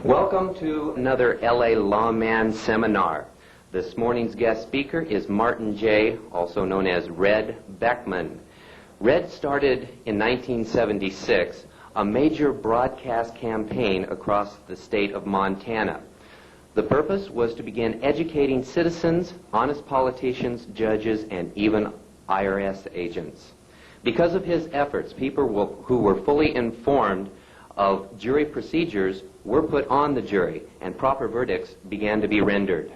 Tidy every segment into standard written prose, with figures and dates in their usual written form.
Welcome to another LA Lawman Seminar. This morning's guest speaker is Martin J., also known as Red Beckman. Red started in 1976 a major broadcast campaign across the state of Montana. The purpose was to begin educating citizens, honest politicians, judges, and even IRS agents. Because of his efforts, people who were fully informed of jury procedures were put on the jury, and proper verdicts began to be rendered.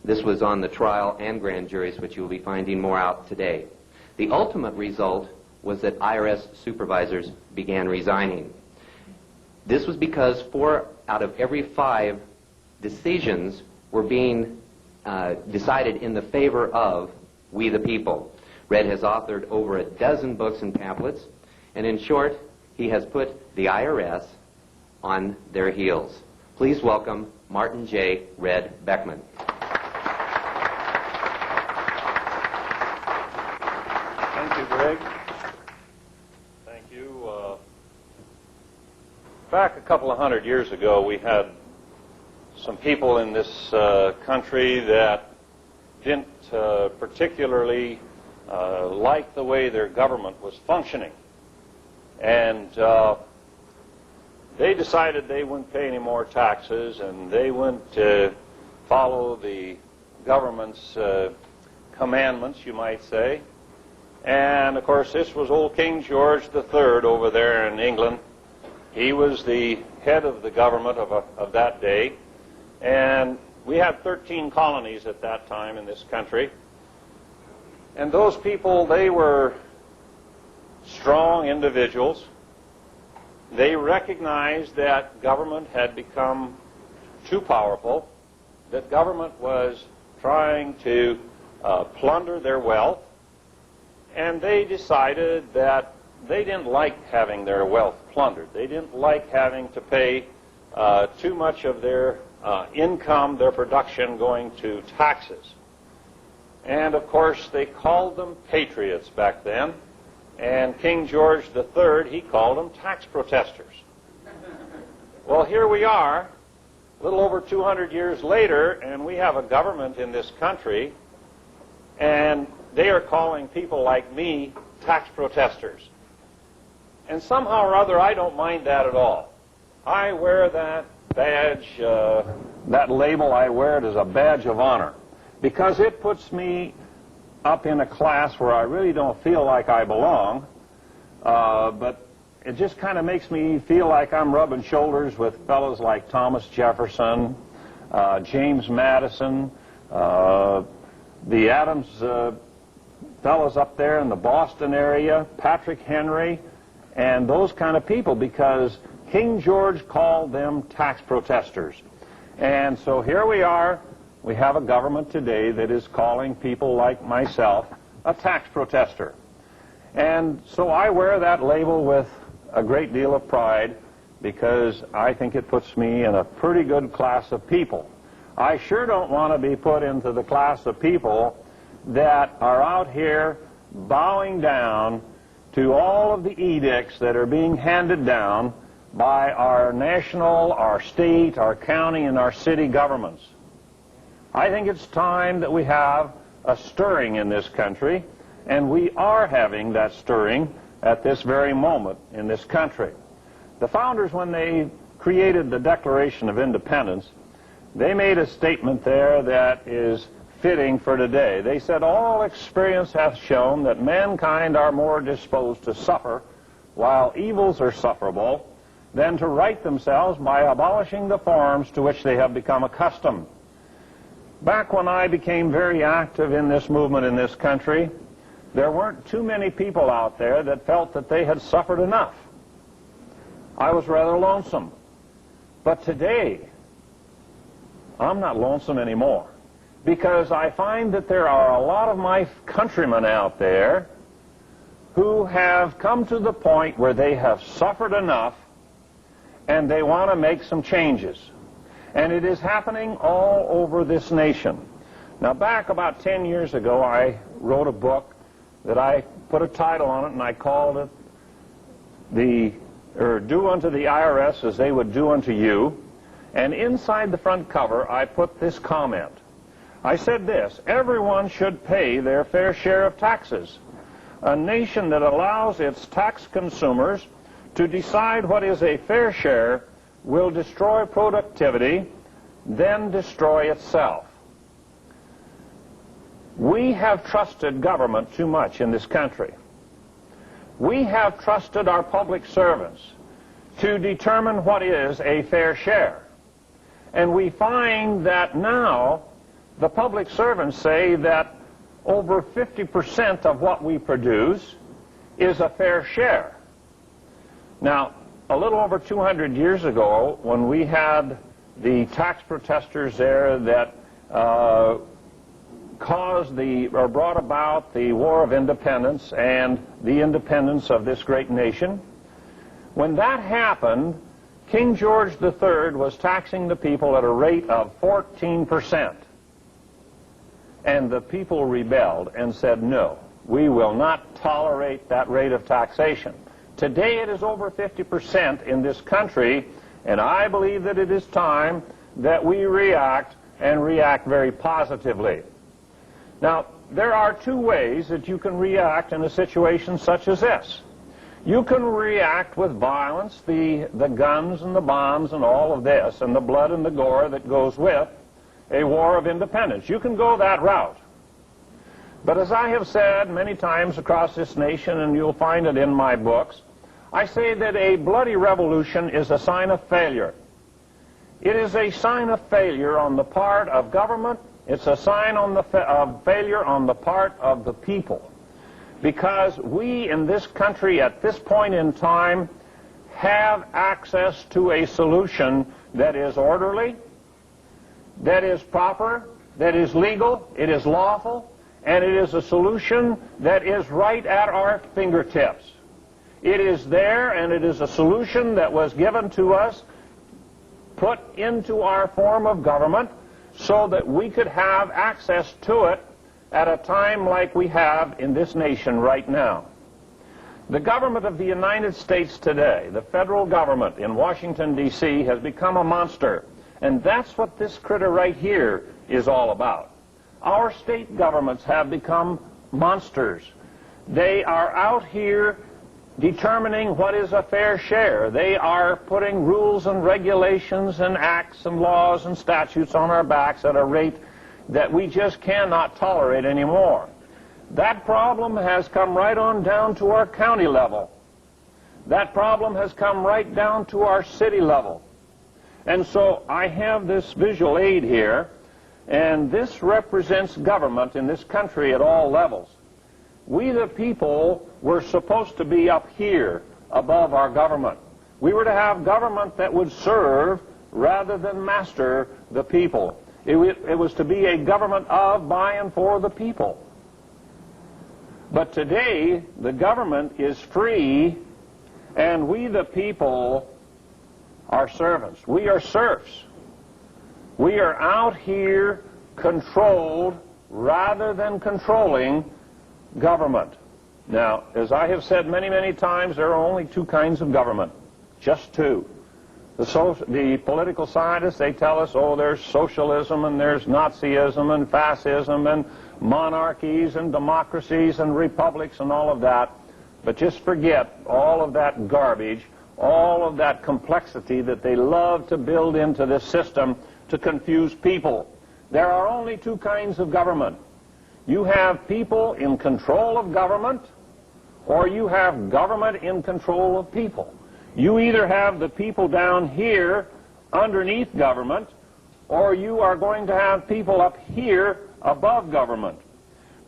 This was on the trial and grand juries, which you will be finding more out today. The ultimate result was that IRS supervisors began resigning. This was because 4 out of every 5 decisions were being decided in the favor of we the people. Red has authored over a dozen books and pamphlets, and in short, he has put the IRS on their heels. Please welcome Martin J. Red Beckman. Thank you, Greg. Thank you. Back a couple of hundred years ago, we had some people in this country that didn't particularly like the way their government was functioning. And they decided they wouldn't pay any more taxes, and they wouldn't follow the government's commandments, you might say. And, of course, this was old King George III over there in England. He was the head of the government of that day. And we had 13 colonies at that time in this country. And those people, they were strong individuals. They recognized that government had become too powerful, that government was trying to plunder their wealth, and they decided that they didn't like having their wealth plundered. They didn't like having to pay too much of their income, their production, going to taxes. And, of course, they called them patriots back then. And King George III, he called them tax protesters. Well, here we are, a little over 200 years later, and we have a government in this country, and they are calling people like me tax protesters. And somehow or other, I don't mind that at all. I wear that badge, that label, I wear it as a badge of honor, because it puts me up in a class where I really don't feel like I belong, but it just kind of makes me feel like I'm rubbing shoulders with fellows like Thomas Jefferson, James Madison, the Adams fellows up there in the Boston area, Patrick Henry, and those kind of people, because King George called them tax protesters. And so here we are. We have a government today that is calling people like myself a tax protester. And so I wear that label with a great deal of pride, because I think it puts me in a pretty good class of people. I sure don't want to be put into the class of people that are out here bowing down to all of the edicts that are being handed down by our national, our state, our county, and our city governments. I think it's time that we have a stirring in this country, and we are having that stirring at this very moment in this country. The founders, when they created the Declaration of Independence, they made a statement there that is fitting for today. They said, "All experience hath shown that mankind are more disposed to suffer while evils are sufferable than to right themselves by abolishing the forms to which they have become accustomed." Back when I became very active in this movement in this country, there weren't too many people out there that felt that they had suffered enough. I was rather lonesome. But today, I'm not lonesome anymore, because I find that there are a lot of my countrymen out there who have come to the point where they have suffered enough and they want to make some changes. And it is happening all over this nation. Now, back about 10 years ago, I wrote a book that I put a title on it, and I called it Do Unto the IRS as They Would Do Unto You. And inside the front cover, I put this comment. I said this: everyone should pay their fair share of taxes. A nation that allows its tax consumers to decide what is a fair share will destroy productivity, then destroy itself. We have trusted government too much in this country. We have trusted our public servants to determine what is a fair share. And we find that now the public servants say that over 50% of what we produce is a fair share. Now, a little over 200 years ago, when we had the tax protesters there that brought about the War of Independence and the independence of this great nation, when that happened, King George III was taxing the people at a rate of 14%. And the people rebelled and said, no, we will not tolerate that rate of taxation. Today it is over 50% in this country, and I believe that it is time that we react, and react very positively. Now, there are two ways that you can react in a situation such as this. You can react with violence, the guns and the bombs and all of this, and the blood and the gore that goes with a war of independence. You can go that route. But as I have said many times across this nation, and you'll find it in my books, I say that a bloody revolution is a sign of failure. It is a sign of failure on the part of government. It's a sign of failure on the part of the people. Because we in this country at this point in time have access to a solution that is orderly, that is proper, that is legal, it is lawful, and it is a solution that is right at our fingertips. It is there, and it is a solution that was given to us, put into our form of government, so that we could have access to it at a time like we have in this nation right now. The government of the United States today, the federal government in Washington, D.C., has become a monster. And that's what this critter right here is all about. Our state governments have become monsters. They are out here determining what is a fair share. They are putting rules and regulations and acts and laws and statutes on our backs at a rate that we just cannot tolerate anymore. That problem has come right on down to our county level. That problem has come right down to our city level. And so I have this visual aid here, and this represents government in this country at all levels. We the people were supposed to be up here above our government. We were to have government that would serve rather than master the people. It was to be a government of, by, and for the people. But today, the government is free, and we the people are servants. We are serfs. We are out here controlled rather than controlling government. Now, as I have said many, many times, there are only two kinds of government. Just two. The political scientists, they tell us, oh, there's socialism and there's Nazism and fascism and monarchies and democracies and republics and all of that. But just forget all of that garbage, all of that complexity that they love to build into this system to confuse people. There are only two kinds of government. You have people in control of government, or you have government in control of people. You either have the people down here underneath government, or you are going to have people up here above government.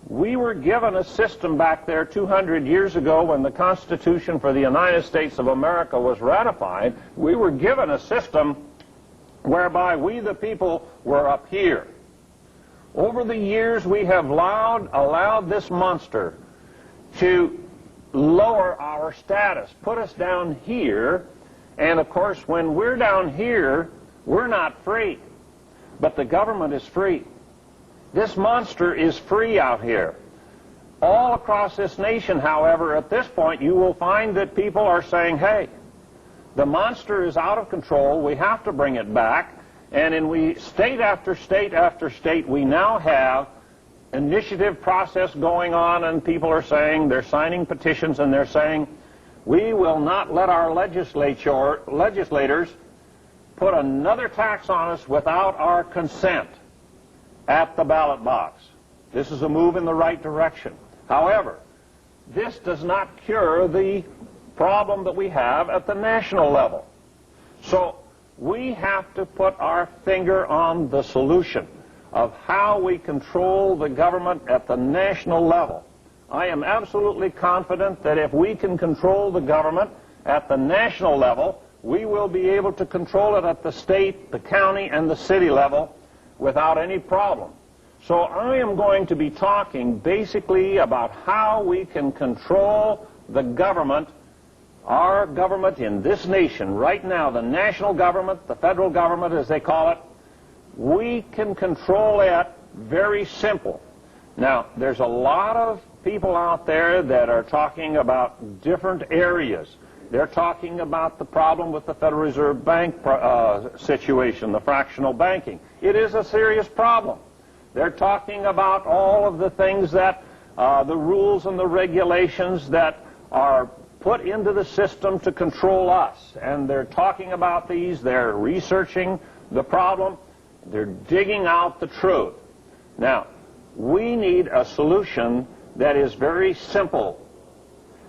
We were given a system back there 200 years ago when the Constitution for the United States of America was ratified. We were given a system whereby we the people were up here. Over the years, we have allowed this monster to lower our status, put us down here, and of course, when we're down here, we're not free, but the government is free. This monster is free out here. All across this nation, however, at this point, you will find that people are saying, hey, The monster is out of control. We have to bring it back. And in state after state after state, we now have initiative process going on, and people are saying, they're signing petitions, and they're saying, we will not let our legislators put another tax on us without our consent at the ballot box. This is a move in the right direction. However, this does not cure the problem that we have at the national level. So we have to put our finger on the solution of how we control the government at the national level. I am absolutely confident that if we can control the government at the national level, we will be able to control it at the state, the county, and the city level without any problem. So I am going to be talking basically about how we can control the government, our government in this nation right now, the national government, the federal government as they call it. We can control it very simple. Now, there's a lot of people out there that are talking about different areas. They're talking about the problem with the Federal Reserve Bank situation, the fractional banking. It is a serious problem. They're talking about all of the things that, the rules and the regulations that are put into the system to control us. And they're talking about these, they're researching the problem, they're digging out the truth. Now, we need a solution that is very simple.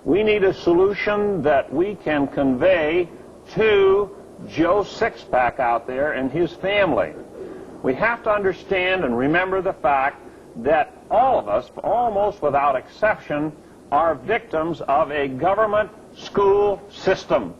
We need a solution that we can convey to Joe Sixpack out there and his family. We have to understand and remember the fact that all of us, almost without exception, are victims of a government school system.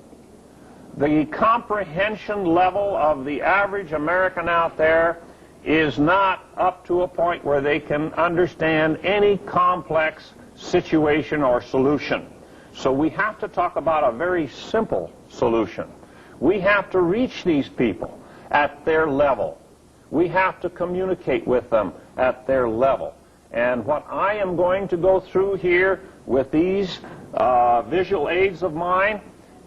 The comprehension level of the average American out there is not up to a point where they can understand any complex situation or solution. So we have to talk about a very simple solution. We have to reach these people at their level. We have to communicate with them at their level. And what I am going to go through here with these visual aids of mine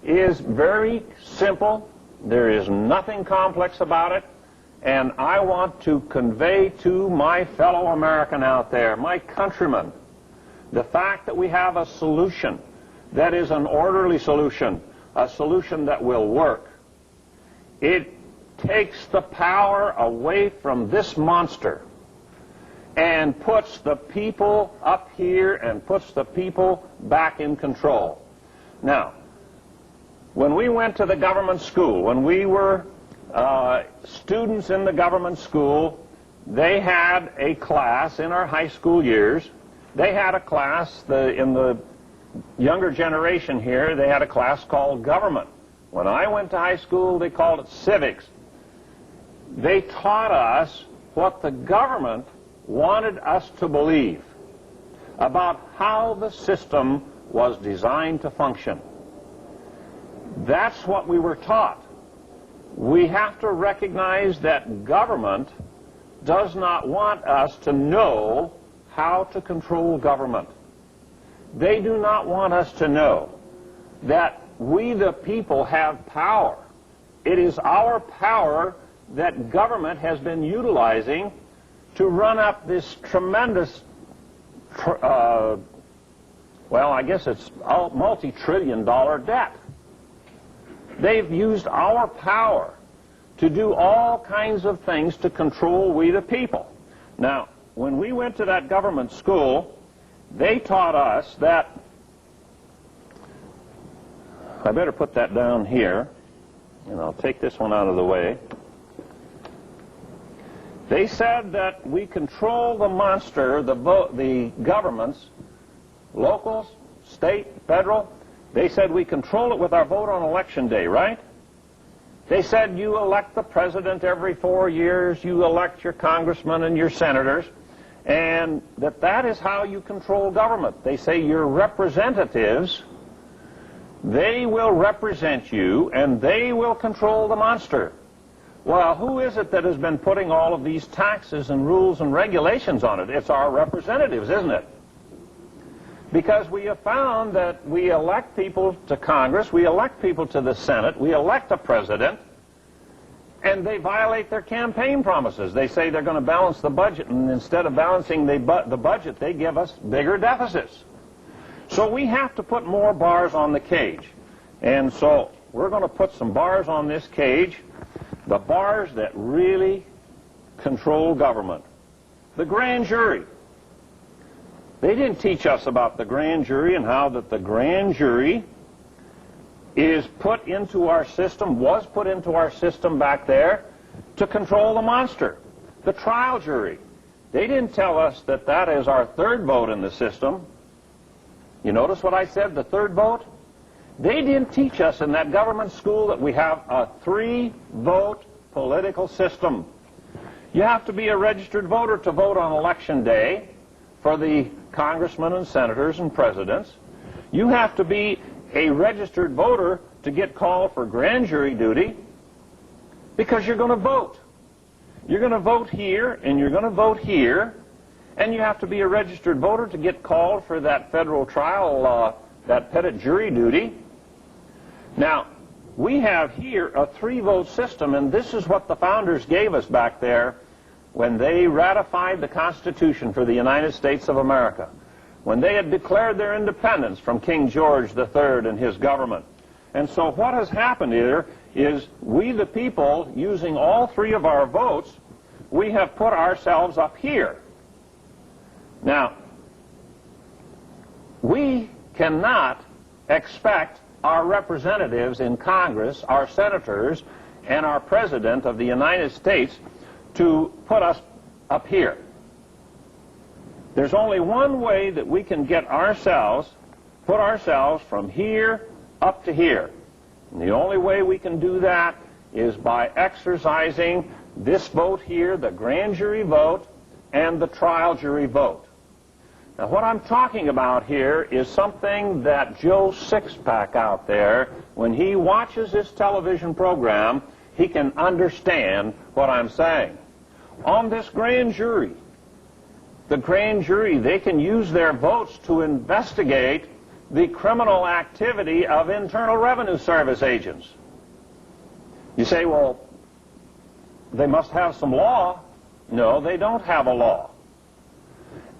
is very simple. There is nothing complex about it. And I want to convey to my fellow American out there, my countrymen, the fact that we have a solution that is an orderly solution, a solution that will work. It takes the power away from this monster and puts the people up here and puts the people back in control. Now, when we went to the government school, when we were students in the government school, they had a class in our high school years. They had a class, in the younger generation here, they had a class called government. When I went to high school, they called it civics. They taught us what the government wanted us to believe about how the system was designed to function. That's what we were taught. We have to recognize that government does not want us to know how to control government. They do not want us to know that we, the people, have power. It is our power that government has been utilizing to run up this tremendous, well, I guess it's multi-trillion-dollar debt. They've used our power to do all kinds of things to control we the people. Now, when we went to that government school, they taught us that, I better put that down here, and I'll take this one out of the way. They said that we control the monster, the governments, locals, state, federal. They said we control it with our vote on election day, right? They said you elect the president every 4 years, you elect your congressmen and your senators, and that is how you control government. They say your representatives, they will represent you, and they will control the monster. Well, who is it that has been putting all of these taxes and rules and regulations on it? It's our representatives, isn't it? Because we have found that we elect people to Congress, we elect people to the Senate, we elect a president, and they violate their campaign promises. They say they're going to balance the budget, and instead of balancing the budget, they give us bigger deficits. So we have to put more bars on the cage. And so we're going to put some bars on this cage, the bars that really control government. The grand jury. They didn't teach us about the grand jury and how that the grand jury is put into our system, was put into our system back there to control the monster. The trial jury. They didn't tell us that that is our third vote in the system. You notice what I said, the third vote? They didn't teach us in that government school that we have a 3-vote political system. You have to be a registered voter to vote on election day for the congressmen and senators and presidents. You have to be a registered voter to get called for grand jury duty because you're going to vote. You're going to vote here and you're going to vote here, and you have to be a registered voter to get called for that federal trial, that petit jury duty. Now, we have here a 3-vote system, and this is what the founders gave us back there when they ratified the Constitution for the United States of America, when they had declared their independence from King George III and his government. And so what has happened here is we, the people, using all 3 of our votes, we have put ourselves up here. Now, we cannot expect our representatives in Congress, our senators, and our President of the United States to put us up here. There's only one way that we can get ourselves, put ourselves from here up to here. And the only way we can do that is by exercising this vote here, the grand jury vote, and the trial jury vote. Now, what I'm talking about here is something that Joe Sixpack out there, when he watches this television program, he can understand what I'm saying. On this grand jury, the grand jury, they can use their votes to investigate the criminal activity of Internal Revenue Service agents. You say, well, they must have some law. No, they don't have a law.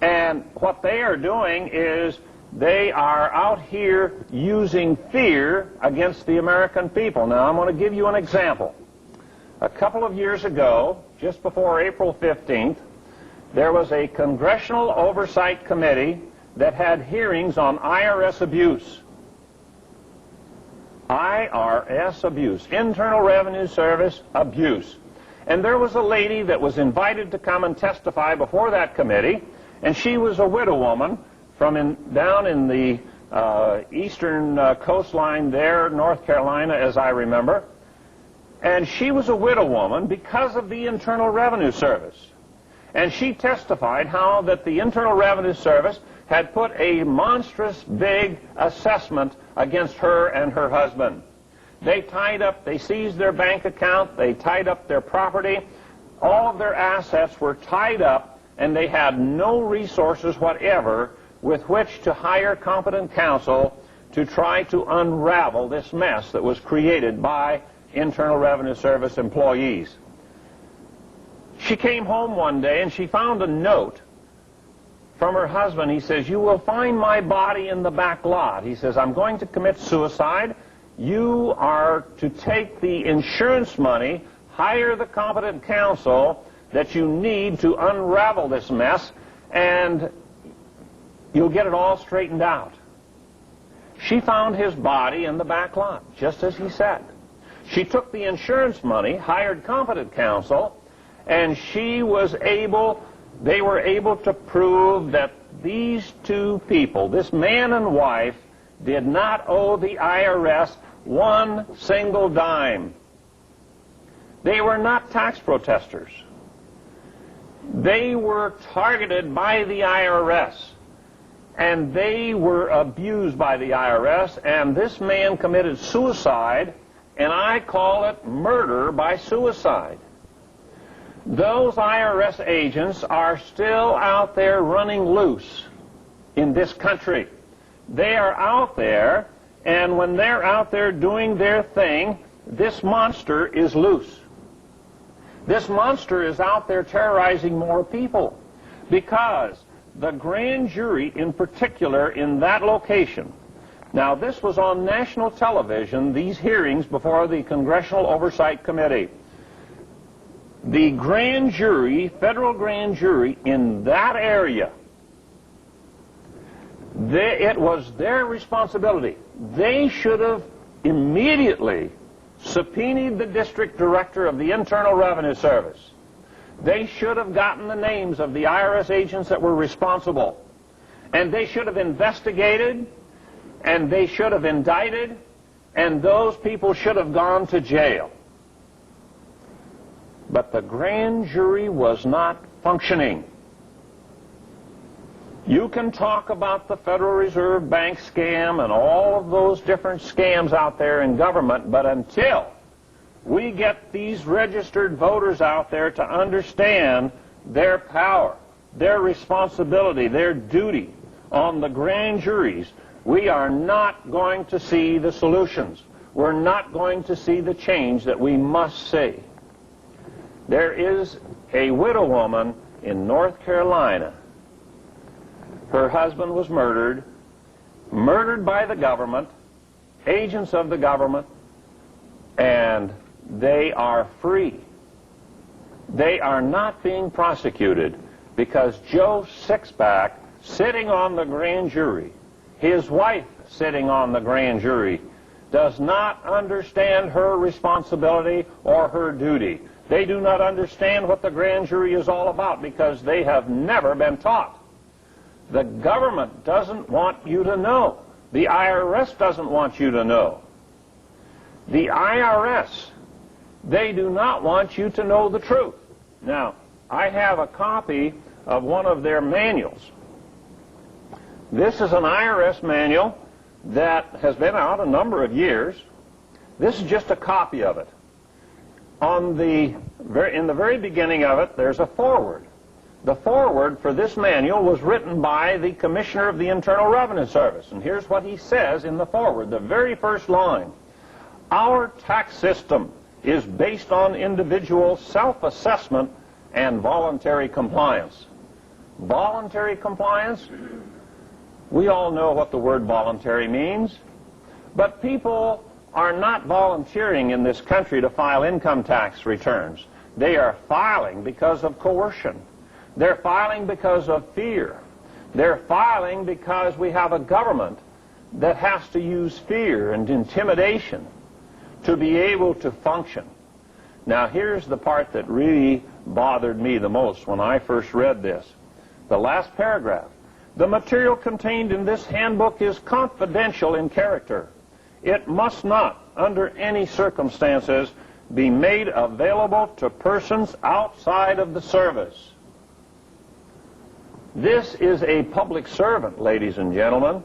And what they are doing is they are out here using fear against the American people. Now, I'm going to give you an example. A couple of years ago, just before April 15th, there was a Congressional Oversight Committee that had hearings on IRS abuse. IRS abuse, Internal Revenue Service abuse. And there was a lady that was invited to come and testify before that committee, and she was a widow woman from down in the eastern coastline there, North Carolina, as I remember. And she was a widow woman because of the Internal Revenue Service. And she testified how that the Internal Revenue Service had put a monstrous big assessment against her and her husband. They seized their bank account, they tied up their property, all of their assets were tied up, and they had no resources whatever with which to hire competent counsel to try to unravel this mess that was created by Internal Revenue Service employees. She came home one day and she found a note from her husband. He says, "You will find my body in the back lot." He says, "I'm going to commit suicide. You are to take the insurance money, hire the competent counsel that you need to unravel this mess, and you'll get it all straightened out." She found his body in the back lot, just as he said. She took the insurance money, hired competent counsel, and they were able to prove that these two people, this man and wife, did not owe the IRS one single dime. They were not tax protesters. They were targeted by the IRS, and they were abused by the IRS, and this man committed suicide, and I call it murder by suicide. Those IRS agents are still out there running loose in this country. They are out there, and when they're out there doing their thing, this monster is loose. This monster is out there terrorizing more people because the grand jury in particular in that location. Now, this was on national television, these hearings before the Congressional Oversight Committee. The grand jury, federal grand jury in that area, it was their responsibility. They should have immediately subpoenaed the district director of the Internal Revenue Service. They should have gotten the names of the IRS agents that were responsible. And they should have investigated, and they should have indicted, and those people should have gone to jail. But the grand jury was not functioning. You can talk about the Federal Reserve Bank scam and all of those different scams out there in government, but until we get these registered voters out there to understand their power, their responsibility, their duty on the grand juries, we are not going to see the solutions. We're not going to see the change that we must see. There is a widow woman in North Carolina. Her husband was murdered by the government, agents of the government, and they are free. They are not being prosecuted because Joe Sixpack, sitting on the grand jury, his wife sitting on the grand jury, does not understand her responsibility or her duty. They do not understand what the grand jury is all about because they have never been taught. The government doesn't want you to know. The IRS doesn't want you to know. The IRS, they do not want you to know the truth. Now, I have a copy of one of their manuals. This is an IRS manual that has been out a number of years. This is just a copy of it. In the very beginning of it, there's a foreword. The foreword for this manual was written by the Commissioner of the Internal Revenue Service. And here's what he says in the foreword, the very first line. Our tax system is based on individual self-assessment and voluntary compliance. Voluntary compliance? We all know what the word voluntary means. But people are not volunteering in this country to file income tax returns. They are filing because of coercion. They're filing because of fear. They're filing because we have a government that has to use fear and intimidation to be able to function. Now, here's the part that really bothered me the most when I first read this. The last paragraph. The material contained in this handbook is confidential in character. It must not, under any circumstances, be made available to persons outside of the service. This is a public servant, ladies and gentlemen,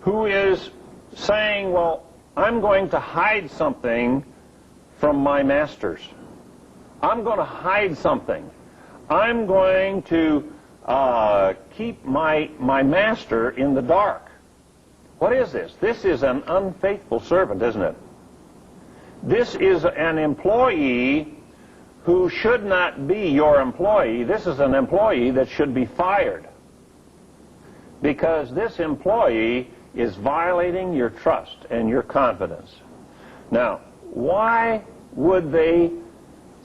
who is saying, well, I'm going to hide something from my masters. I'm going to hide something. I'm going to keep my master in the dark. What is this? This is an unfaithful servant, isn't it? This is an employee who should not be your employee. This is an employee that should be fired because this employee is violating your trust and your confidence. Now, why would they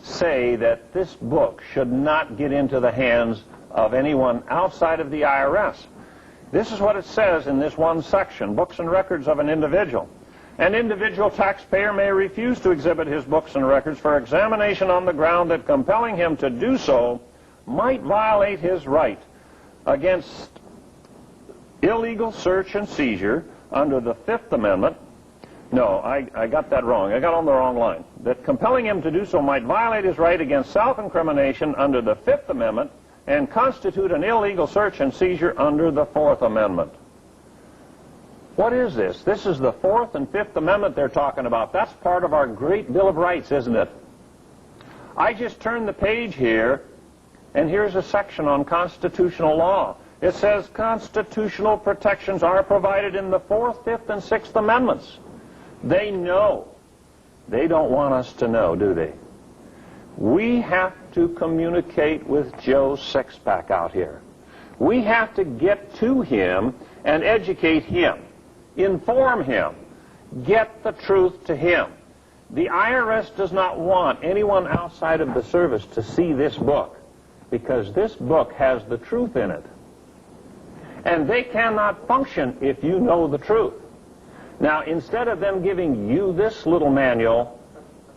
say that this book should not get into the hands of anyone outside of the IRS? This is what it says in this one section, books and records of an individual. An individual taxpayer may refuse to exhibit his books and records for examination on the ground that compelling him to do so might violate his right against illegal search and seizure under the Fifth Amendment. No, I got that wrong. I got on the wrong line. That compelling him to do so might violate his right against self-incrimination under the Fifth Amendment and constitute an illegal search and seizure under the Fourth Amendment. What is this? This is the Fourth and Fifth Amendment they're talking about. That's part of our great Bill of Rights, isn't it? I just turned the page here, and here's a section on constitutional law. It says constitutional protections are provided in the 4th, 5th, and 6th Amendments. They know. They don't want us to know, do they? We have to communicate with Joe Sixpack out here. We have to get to him and educate him, inform him, get the truth to him. The IRS does not want anyone outside of the service to see this book, because this book has the truth in it. And they cannot function if you know the truth. Now, instead of them giving you this little manual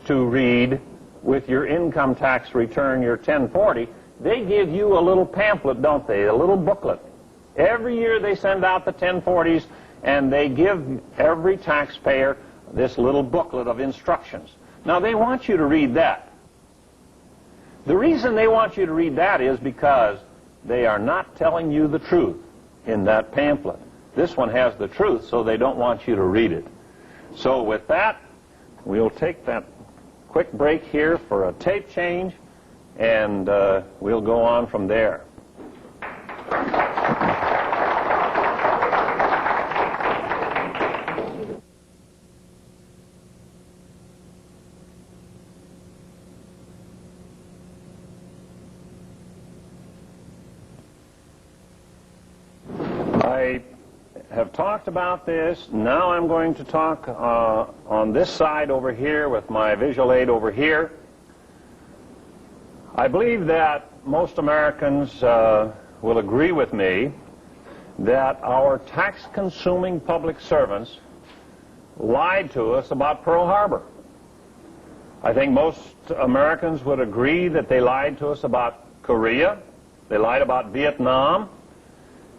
to read with your income tax return, your 1040, they give you a little pamphlet, don't they, a little booklet. Every year they send out the 1040s, and they give every taxpayer this little booklet of instructions. Now, they want you to read that. The reason they want you to read that is because they are not telling you the truth in that pamphlet. This one has the truth, so they don't want you to read it. So with that, we'll take that quick break here for a tape change, and we'll go on from there. I have talked about this. Now I'm going to talk on this side over here with my visual aid over here. I believe that most Americans will agree with me that our tax-consuming public servants lied to us about Pearl Harbor. I think most Americans would agree that they lied to us about Korea. They lied about Vietnam.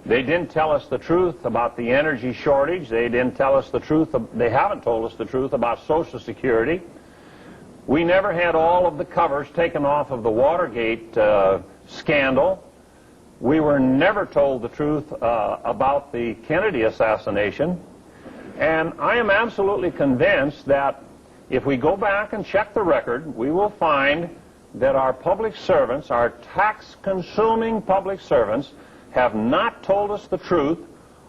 They didn't tell us the truth about the energy shortage. They didn't tell us the truth. They haven't told us the truth about Social Security. We never had all of the covers taken off of the Watergate scandal. We were never told the truth about the Kennedy assassination. And I am absolutely convinced that if we go back and check the record, we will find that our public servants, our tax-consuming public servants, have not told us the truth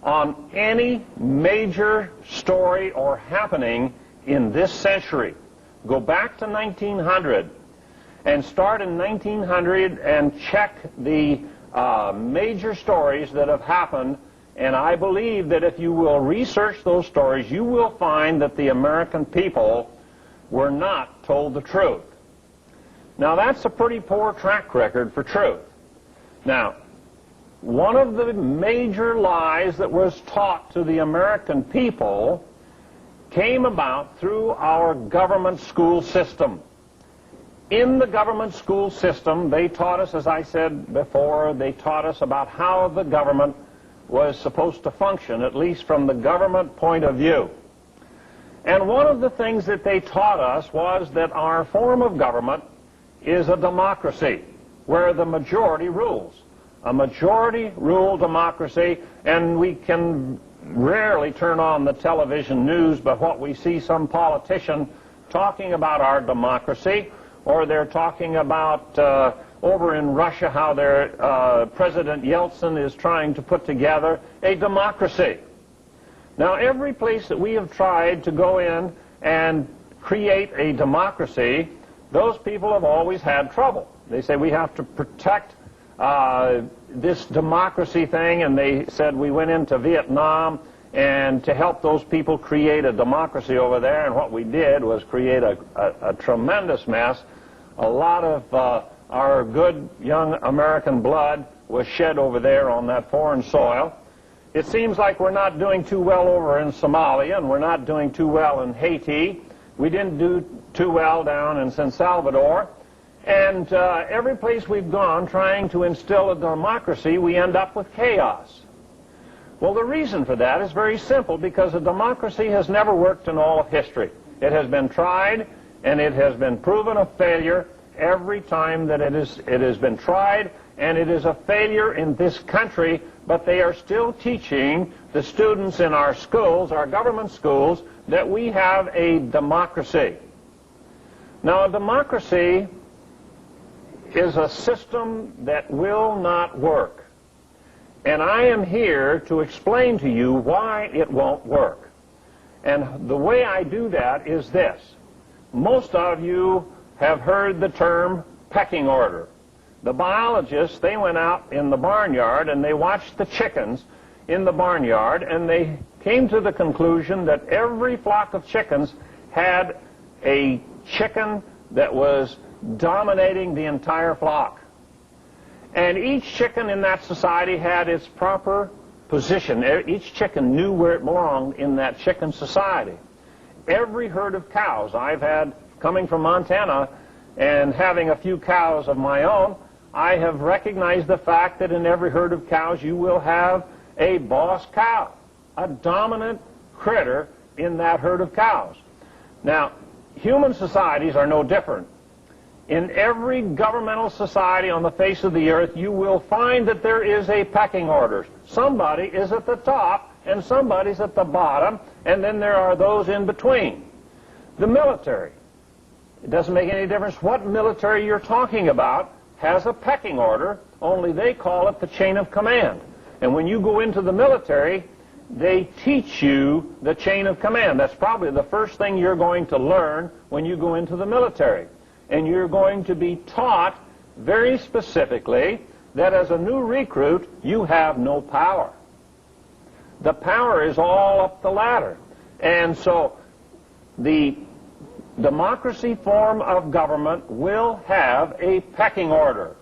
on any major story or happening in this century. Go back to 1900 and start in 1900 and check the major stories that have happened, and I believe that if you will research those stories, you will find that the American people were not told the truth. Now, that's a pretty poor track record for truth. Now, one of the major lies that was taught to the American people came about through our government school system. In the government school system, they taught us, as I said before, they taught us about how the government was supposed to function, at least from the government point of view. And one of the things that they taught us was that our form of government is a democracy, where the majority rules. A majority-rule democracy, and we can rarely turn on the television news, but what we see some politician talking about our democracy, or they're talking about over in Russia how their President Yeltsin is trying to put together a democracy. Now, every place that we have tried to go in and create a democracy, those people have always had trouble. They say we have to protect this democracy thing, and they said we went into Vietnam and to help those people create a democracy over there, and what we did was create a tremendous mess. A lot of our good young American blood was shed over there on that foreign soil. It seems like we're not doing too well over in Somalia, and we're not doing too well in Haiti. We didn't do too well down in San Salvador. And every place we've gone trying to instill a democracy, we end up with chaos. Well, the reason for that is very simple, because a democracy has never worked in all of history. It has been tried, and it has been proven a failure every time that it has been tried, and it is a failure in this country, but they are still teaching the students in our schools, our government schools, that we have a democracy. Now, a democracy is a system that will not work. And I am here to explain to you why it won't work. And the way I do that is this. Most of you have heard the term pecking order. The biologists, they went out in the barnyard and they watched the chickens in the barnyard, and they came to the conclusion that every flock of chickens had a chicken that was dominating the entire flock. And each chicken in that society had its proper position. Each chicken knew where it belonged in that chicken society. Every herd of cows I've had coming from Montana and having a few cows of my own, I have recognized the fact that in every herd of cows you will have a boss cow, a dominant critter in that herd of cows. Now, human societies are no different. In every governmental society on the face of the earth, you will find that there is a pecking order. Somebody is at the top and somebody's at the bottom, and then there are those in between. The military, it doesn't make any difference what military you're talking about, has a pecking order, only they call it the chain of command. And when you go into the military, they teach you the chain of command. That's probably the first thing you're going to learn when you go into the military. And you're going to be taught very specifically that as a new recruit, you have no power. The power is all up the ladder. And so the democracy form of government will have a pecking order.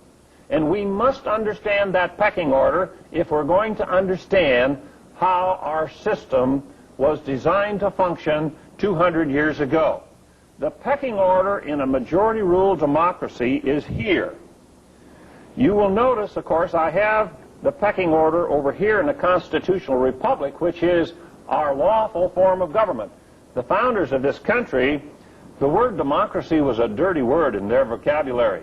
And we must understand that pecking order if we're going to understand how our system was designed to function 200 years ago. The pecking order in a majority rule democracy is here. You will notice, of course, I have the pecking order over here in a constitutional republic, which is our lawful form of government. The founders of this country, the word democracy was a dirty word in their vocabulary.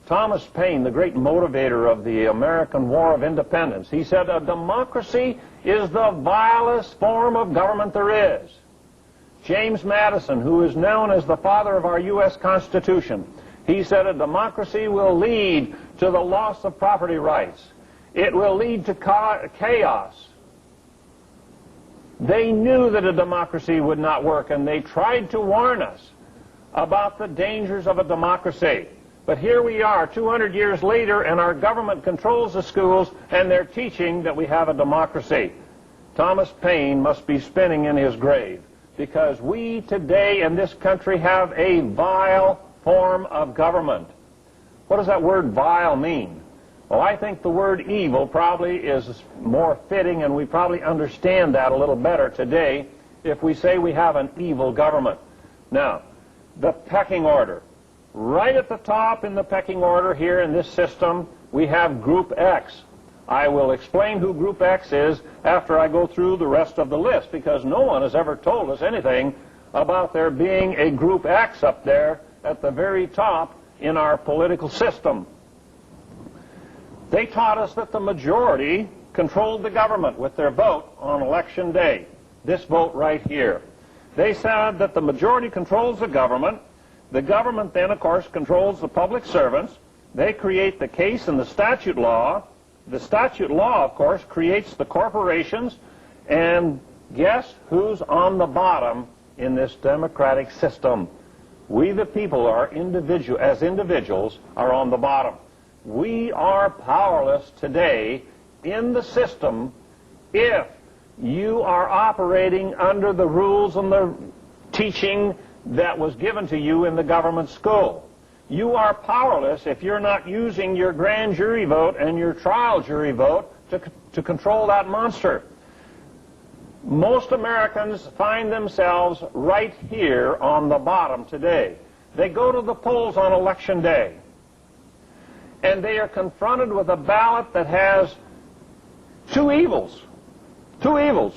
Thomas Paine, the great motivator of the American War of Independence, he said, a democracy is the vilest form of government there is. James Madison, who is known as the father of our U.S. Constitution, he said a democracy will lead to the loss of property rights. It will lead to chaos. They knew that a democracy would not work, and they tried to warn us about the dangers of a democracy. But here we are 200 years later, and our government controls the schools, and they're teaching that we have a democracy. Thomas Paine must be spinning in his grave, because we today in this country have a vile form of government. What does that word vile mean? Well, I think the word evil probably is more fitting, and we probably understand that a little better today if we say we have an evil government. Now, the pecking order. Right at the top in the pecking order here in this system, we have Group X. I will explain who Group X is after I go through the rest of the list, because no one has ever told us anything about there being a Group X up there at the very top in our political system. They taught us that the majority controlled the government with their vote on election day. This vote right here. They said that the majority controls the government. The government then, of course, controls the public servants. They create the case and the statute law. The statute law, of course, creates the corporations. And guess who's on the bottom in this democratic system? We, the people, as individuals, are on the bottom. We are powerless today in the system if you are operating under the rules and the teaching that was given to you in the government school. You are powerless if you're not using your grand jury vote and your trial jury vote to control that monster. Most Americans find themselves right here on the bottom today. They go to the polls on election day, and they are confronted with a ballot that has two evils. Two evils.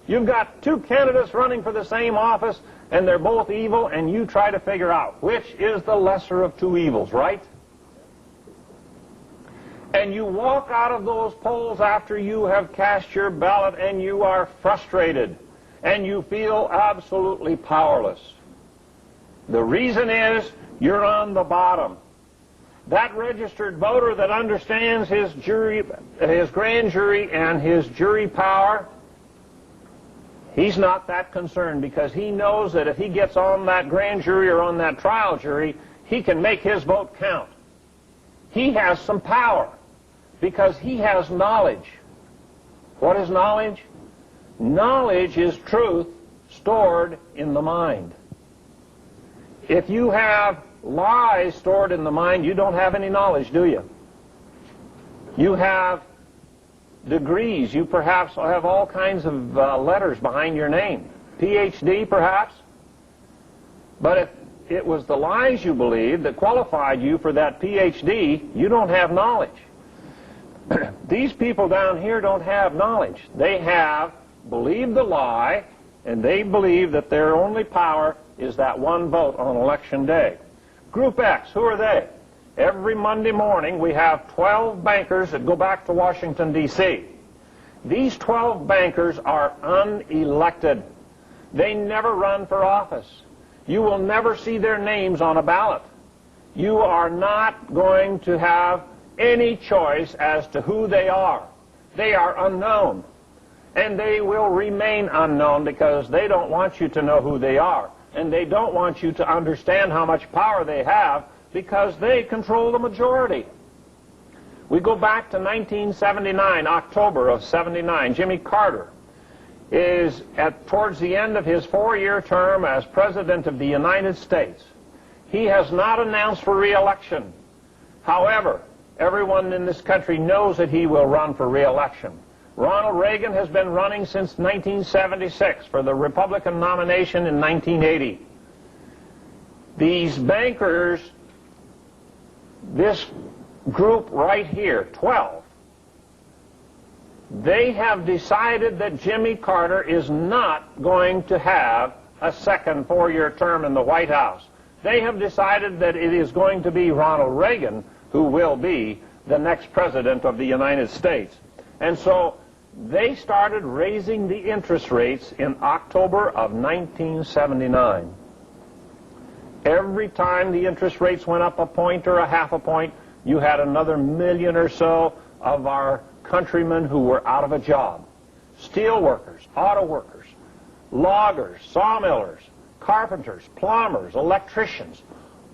You've got two candidates running for the same office, and they're both evil, and you try to figure out which is the lesser of two evils, right? And you walk out of those polls after you have cast your ballot, and you are frustrated, and you feel absolutely powerless. The reason is you're on the bottom. That registered voter that understands his grand jury and his jury power, he's not that concerned, because he knows that if he gets on that grand jury or on that trial jury, he can make his vote count. He has some power because he has knowledge. What is knowledge? Knowledge is truth stored in the mind. If you have lies stored in the mind, you don't have any knowledge, do you? You have degrees. You perhaps have all kinds of letters behind your name. PhD, perhaps. But if it was the lies you believed that qualified you for that PhD, you don't have knowledge. These people down here don't have knowledge. They have believed the lie, and they believe that their only power is that one vote on election day. Group X, who are they? Every Monday morning we have 12 bankers that go back to Washington, D.C. These 12 bankers are unelected. They never run for office. You will never see their names on a ballot. You are not going to have any choice as to who they are. They are unknown. And they will remain unknown because they don't want you to know who they are. And they don't want you to understand how much power they have because they control the majority. We go back to 1979, October of 79. Jimmy Carter is towards the end of his 4-year term as President of the United States. He has not announced for re-election. However, everyone in this country knows that he will run for re-election. Ronald Reagan has been running since 1976 for the Republican nomination in 1980. These bankers, this group right here, 12, they have decided that Jimmy Carter is not going to have a second 4-year term in the White House. They have decided that it is going to be Ronald Reagan who will be the next president of the United States. And so they started raising the interest rates in October of 1979. Every time the interest rates went up a point or a half a point, you had another million or so of our countrymen who were out of a job. Steel workers, auto workers, loggers, sawmillers, carpenters, plumbers, electricians,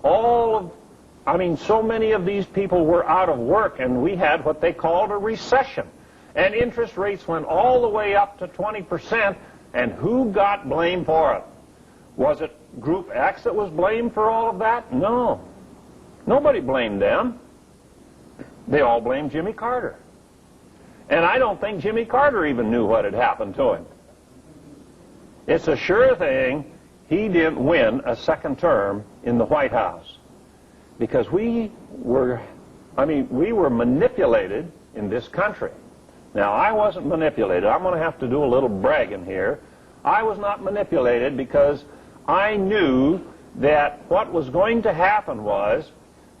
so many of these people were out of work, and we had what they called a recession. And interest rates went all the way up to 20%, and who got blamed for it? Was it Group X that was blamed for all of that? No. Nobody blamed them. They all blamed Jimmy Carter. And I don't think Jimmy Carter even knew what had happened to him. It's a sure thing he didn't win a second term in the White House, because we were manipulated in this country. Now, I wasn't manipulated. I'm going to have to do a little bragging here. I was not manipulated because I knew that what was going to happen was,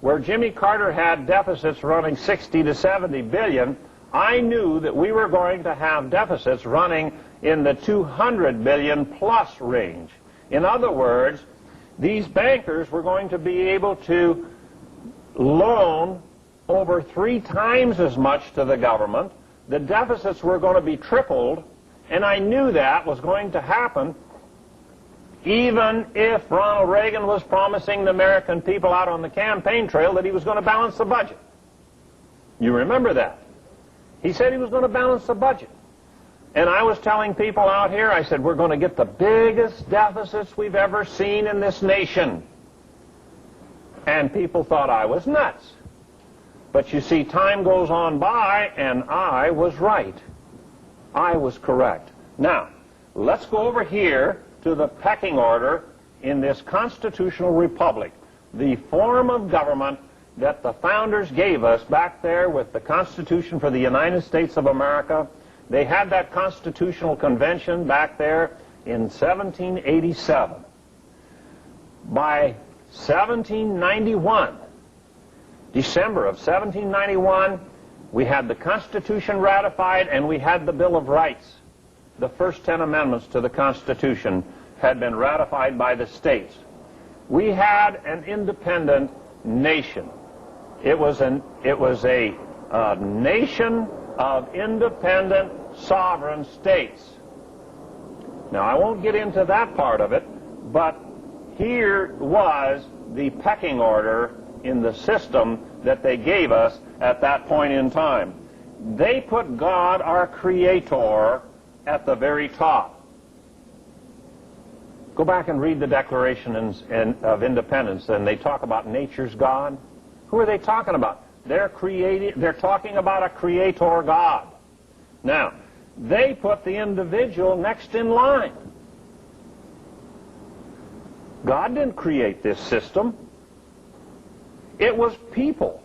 where Jimmy Carter had deficits running 60 to 70 billion, I knew that we were going to have deficits running in the 200 billion plus range. In other words, these bankers were going to be able to loan over 3 times as much to the government. The deficits were going to be tripled, and I knew that was going to happen even if Ronald Reagan was promising the American people out on the campaign trail that he was going to balance the budget. You remember that. He said he was going to balance the budget. And I was telling people out here, I said, we're going to get the biggest deficits we've ever seen in this nation. And people thought I was nuts. But you see, time goes on by, and I was right. I was correct. Now, let's go over here to the pecking order in this constitutional republic, the form of government that the founders gave us back there with the Constitution for the United States of America. They had that constitutional convention back there in 1787. By 1791, December of 1791, we had the Constitution ratified, and we had the Bill of Rights. The first 10 amendments to the Constitution had been ratified by the states. We had an independent nation. It was a nation of independent sovereign states. Now, I won't get into that part of it, but here was the pecking order in the system that they gave us at that point in time. They put God, our Creator, at the very top. Go back and read the Declaration of Independence, and they talk about nature's God. Who are they talking about? They're talking about a Creator God. Now, they put the individual next in line. God didn't create this system. It was people.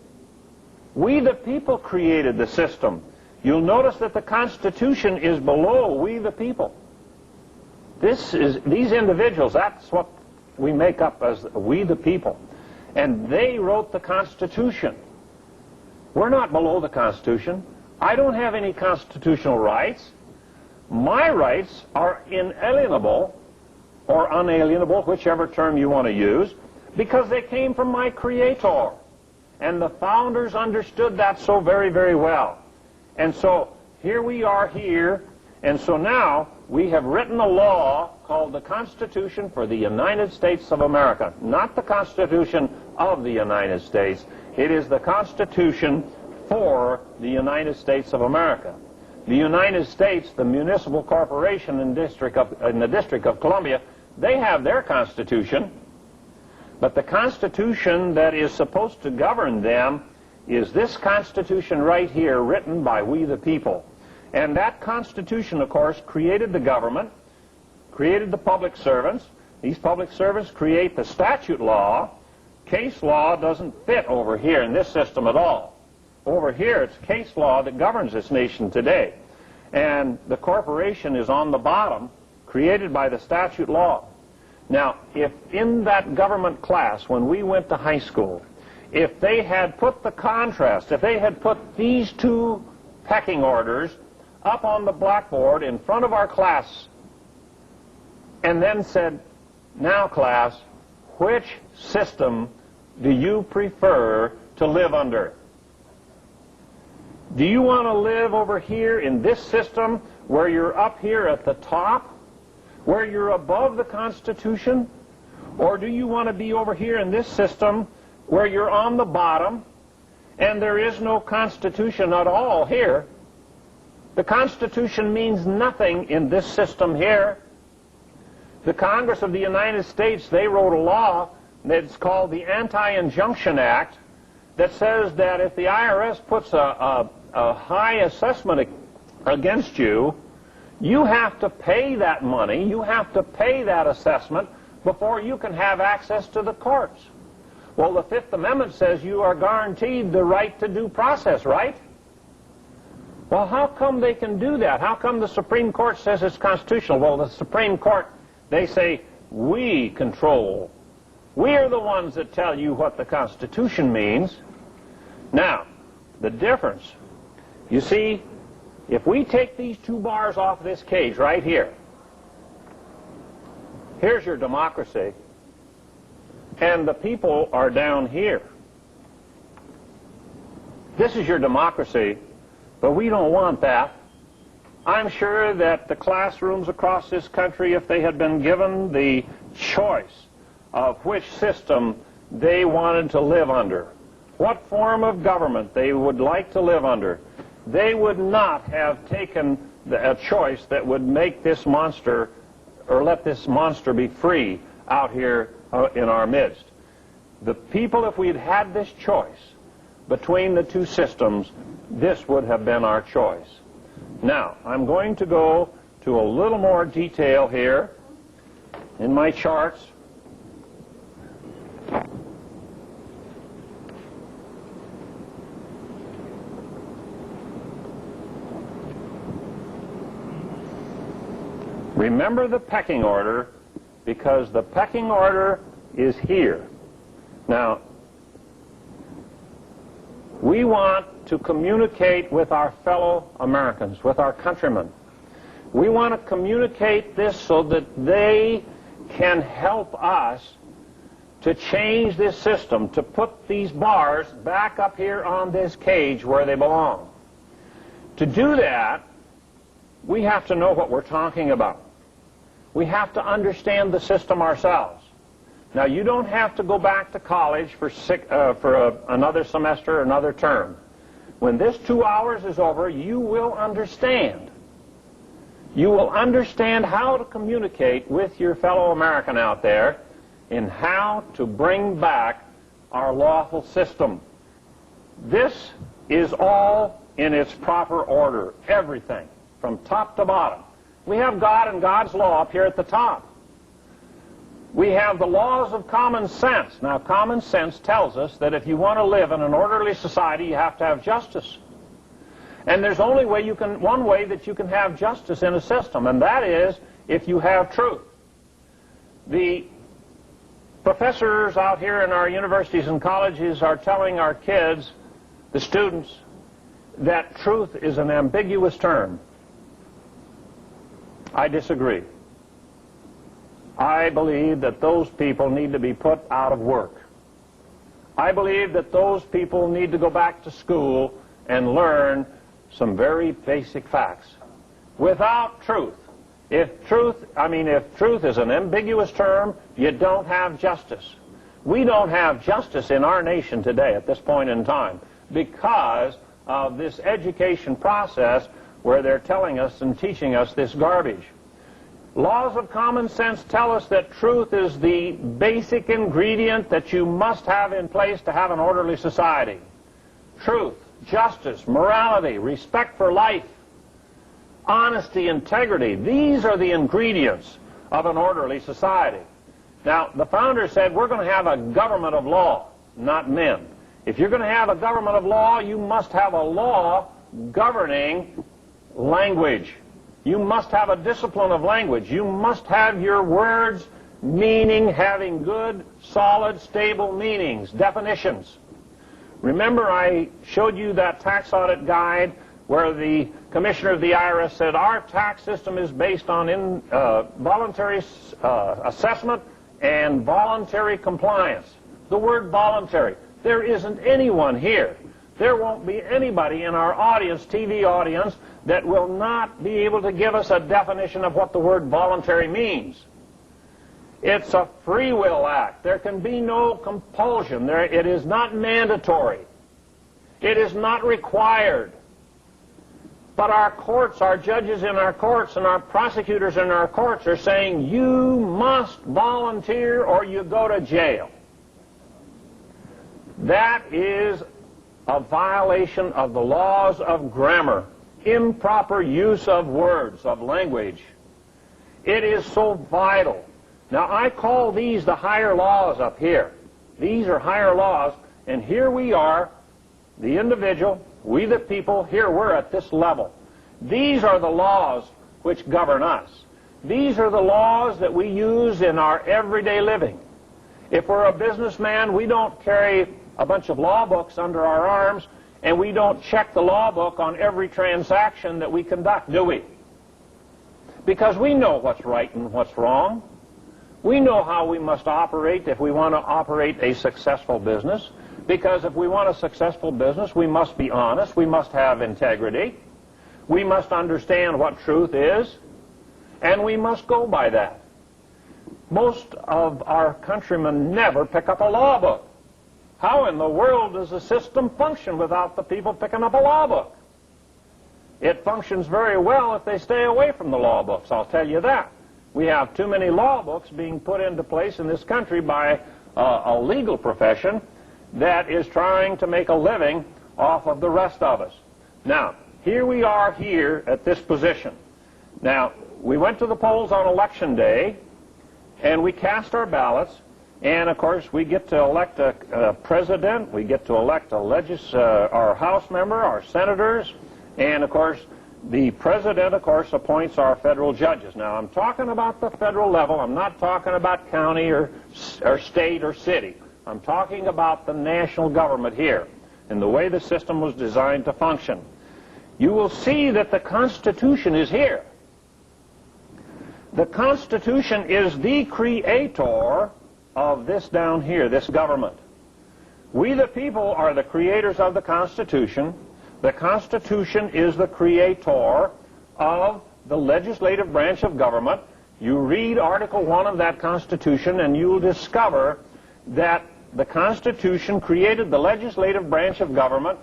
We the people created the system. You'll notice that the Constitution is below we the people. These individuals, that's what we make up as we the people. And they wrote the Constitution. We're not below the Constitution. I don't have any constitutional rights. My rights are inalienable or unalienable, whichever term you want to use, because they came from my Creator. And the founders understood that so very, very well. And so here we are here, and so now we have written a law called the Constitution for the United States of America. Not the Constitution of the United States. It is the Constitution for the United States of America. The United States, the municipal corporation in the District of Columbia, they have their Constitution. But the Constitution that is supposed to govern them is this Constitution right here, written by we the people. And that Constitution, of course, created the government, created the public servants. These public servants create the statute law. Case law doesn't fit over here in this system at all. Over here, it's case law that governs this nation today. And the corporation is on the bottom, created by the statute law. Now, if in that government class, when we went to high school, if they had put the contrast, if they had put these two pecking orders up on the blackboard in front of our class, and then said, now class, which system do you prefer to live under? Do you want to live over here in this system where you're up here at the top, where you're above the Constitution? Or do you want to be over here in this system where you're on the bottom and there is no Constitution at all here? The Constitution means nothing in this system here. The Congress of the United States, they wrote a law that's called the Anti-Injunction Act that says that if the IRS puts a high assessment against you, you have to pay that money, you have to pay that assessment before you can have access to the courts. Well, the Fifth Amendment says you are guaranteed the right to due process, right? Well, how come they can do that? How come the Supreme Court says it's constitutional? Well, the Supreme Court, they say, we control. We are the ones that tell you what the Constitution means. Now, the difference, you see, if we take these two bars off this cage right here, here's your democracy, and the people are down here. This is your democracy, but we don't want that. I'm sure that the classrooms across this country, if they had been given the choice of which system they wanted to live under, what form of government they would like to live under, they would not have taken a choice that would make this monster, or let this monster be free out here in our midst. The people, if we had had this choice between the two systems, this would have been our choice. Now, I'm going to go to a little more detail here in my charts. Remember the pecking order, because the pecking order is here. Now, we want to communicate with our fellow Americans, with our countrymen. We want to communicate this so that they can help us to change this system, to put these bars back up here on this cage where they belong. To do that, we have to know what we're talking about. We have to understand the system ourselves. Now, you don't have to go back to college for another semester, another term. When this 2 hours is over, you will understand. You will understand how to communicate with your fellow American out there in how to bring back our lawful system. This is all in its proper order, everything, from top to bottom. We have God and God's law up here at the top. We have the laws of common sense. Now, common sense tells us that if you want to live in an orderly society, you have to have justice. And there's only one way that you can have justice in a system, and that is if you have truth. The professors out here in our universities and colleges are telling our kids, the students, that truth is an ambiguous term. I disagree. I believe that those people need to be put out of work. I believe that those people need to go back to school and learn some very basic facts. Without truth, if truth is an ambiguous term, you don't have justice. We don't have justice in our nation today at this point in time because of this education process where they're telling us and teaching us this garbage. Laws of common sense tell us that truth is the basic ingredient that you must have in place to have an orderly society. Truth, justice, morality, respect for life, honesty, integrity. These are the ingredients of an orderly society. Now, the founders said we're going to have a government of law, not men. If you're going to have a government of law, you must have a law governing language. You must have a discipline of language. You must have your words meaning having good, solid, stable meanings, definitions. Remember I showed you that tax audit guide where the commissioner of the IRS said our tax system is based on voluntary assessment and voluntary compliance. The word voluntary. There isn't anyone here. There won't be anybody in our audience, TV audience, that will not be able to give us a definition of what the word voluntary means. It's a free will act. There can be no compulsion. It is not mandatory. It is not required. But our courts, our judges in our courts, and our prosecutors in our courts are saying you must volunteer or you go to jail. That is a violation of the laws of grammar, improper use of words, of language. It is so vital. Now, I call these the higher laws up here. These are higher laws, and here we are, the individual, we the people, here we're at this level. These are the laws which govern us. These are the laws that we use in our everyday living. If we're a businessman, we don't carry a bunch of law books under our arms, and we don't check the law book on every transaction that we conduct, do we? Because we know what's right and what's wrong. We know how we must operate if we want to operate a successful business. Because if we want a successful business, we must be honest, we must have integrity, we must understand what truth is, and we must go by that. Most of our countrymen never pick up a law book. How in the world does a system function without the people picking up a law book? It functions very well if they stay away from the law books, I'll tell you that. We have too many law books being put into place in this country by a legal profession that is trying to make a living off of the rest of us. Now, here we are here at this position. Now, we went to the polls on Election Day, and we cast our ballots, and of course we get to elect a president, we get to elect our House member, our senators, and of course the president, of course, appoints our federal judges. Now, I'm talking about the federal level. I'm not talking about county or state or city. I'm talking about the national government here and the way the system was designed to function. You will see that the Constitution is here. The Constitution is the creator of this down here, this government. We the people are the creators of the Constitution. The Constitution is the creator of the legislative branch of government. You read Article 1 of that Constitution and you'll discover that the Constitution created the legislative branch of government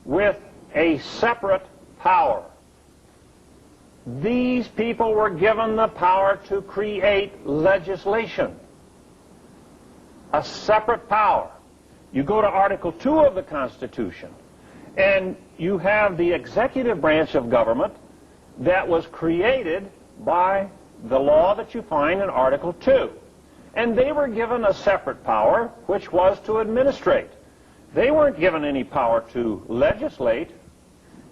with a separate power. These people were given the power to create legislation. A separate power. You go to Article 2 of the Constitution, and you have the executive branch of government that was created by the law that you find in Article 2. And they were given a separate power, which was to administrate. They weren't given any power to legislate.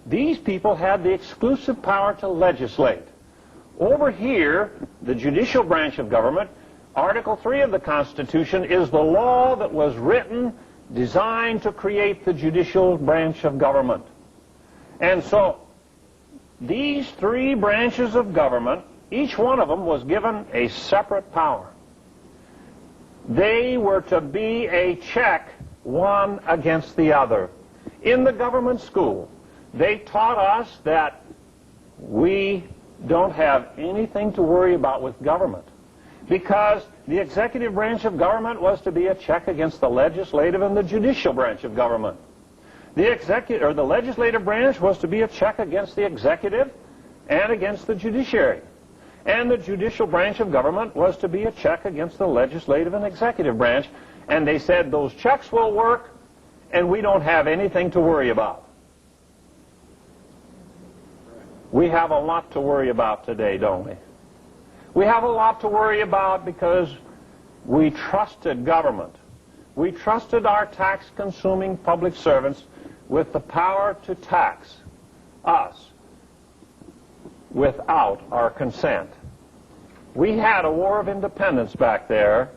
These people had the exclusive power to legislate. Over here, the judicial branch of government, Article 3 of the Constitution is the law that was written, designed to create the judicial branch of government. And so, these three branches of government, each one of them was given a separate power. They were to be a check one against the other. In the government school, they taught us that we don't have anything to worry about with government, because the executive branch of government was to be a check against the legislative and the judicial branch of government. The legislative branch was to be a check against the executive and against the judiciary. And the judicial branch of government was to be a check against the legislative and executive branch. And they said those checks will work and we don't have anything to worry about. We have a lot to worry about today, don't we? We have a lot to worry about because we trusted government. We trusted our tax-consuming public servants with the power to tax us without our consent. We had a war of independence back there,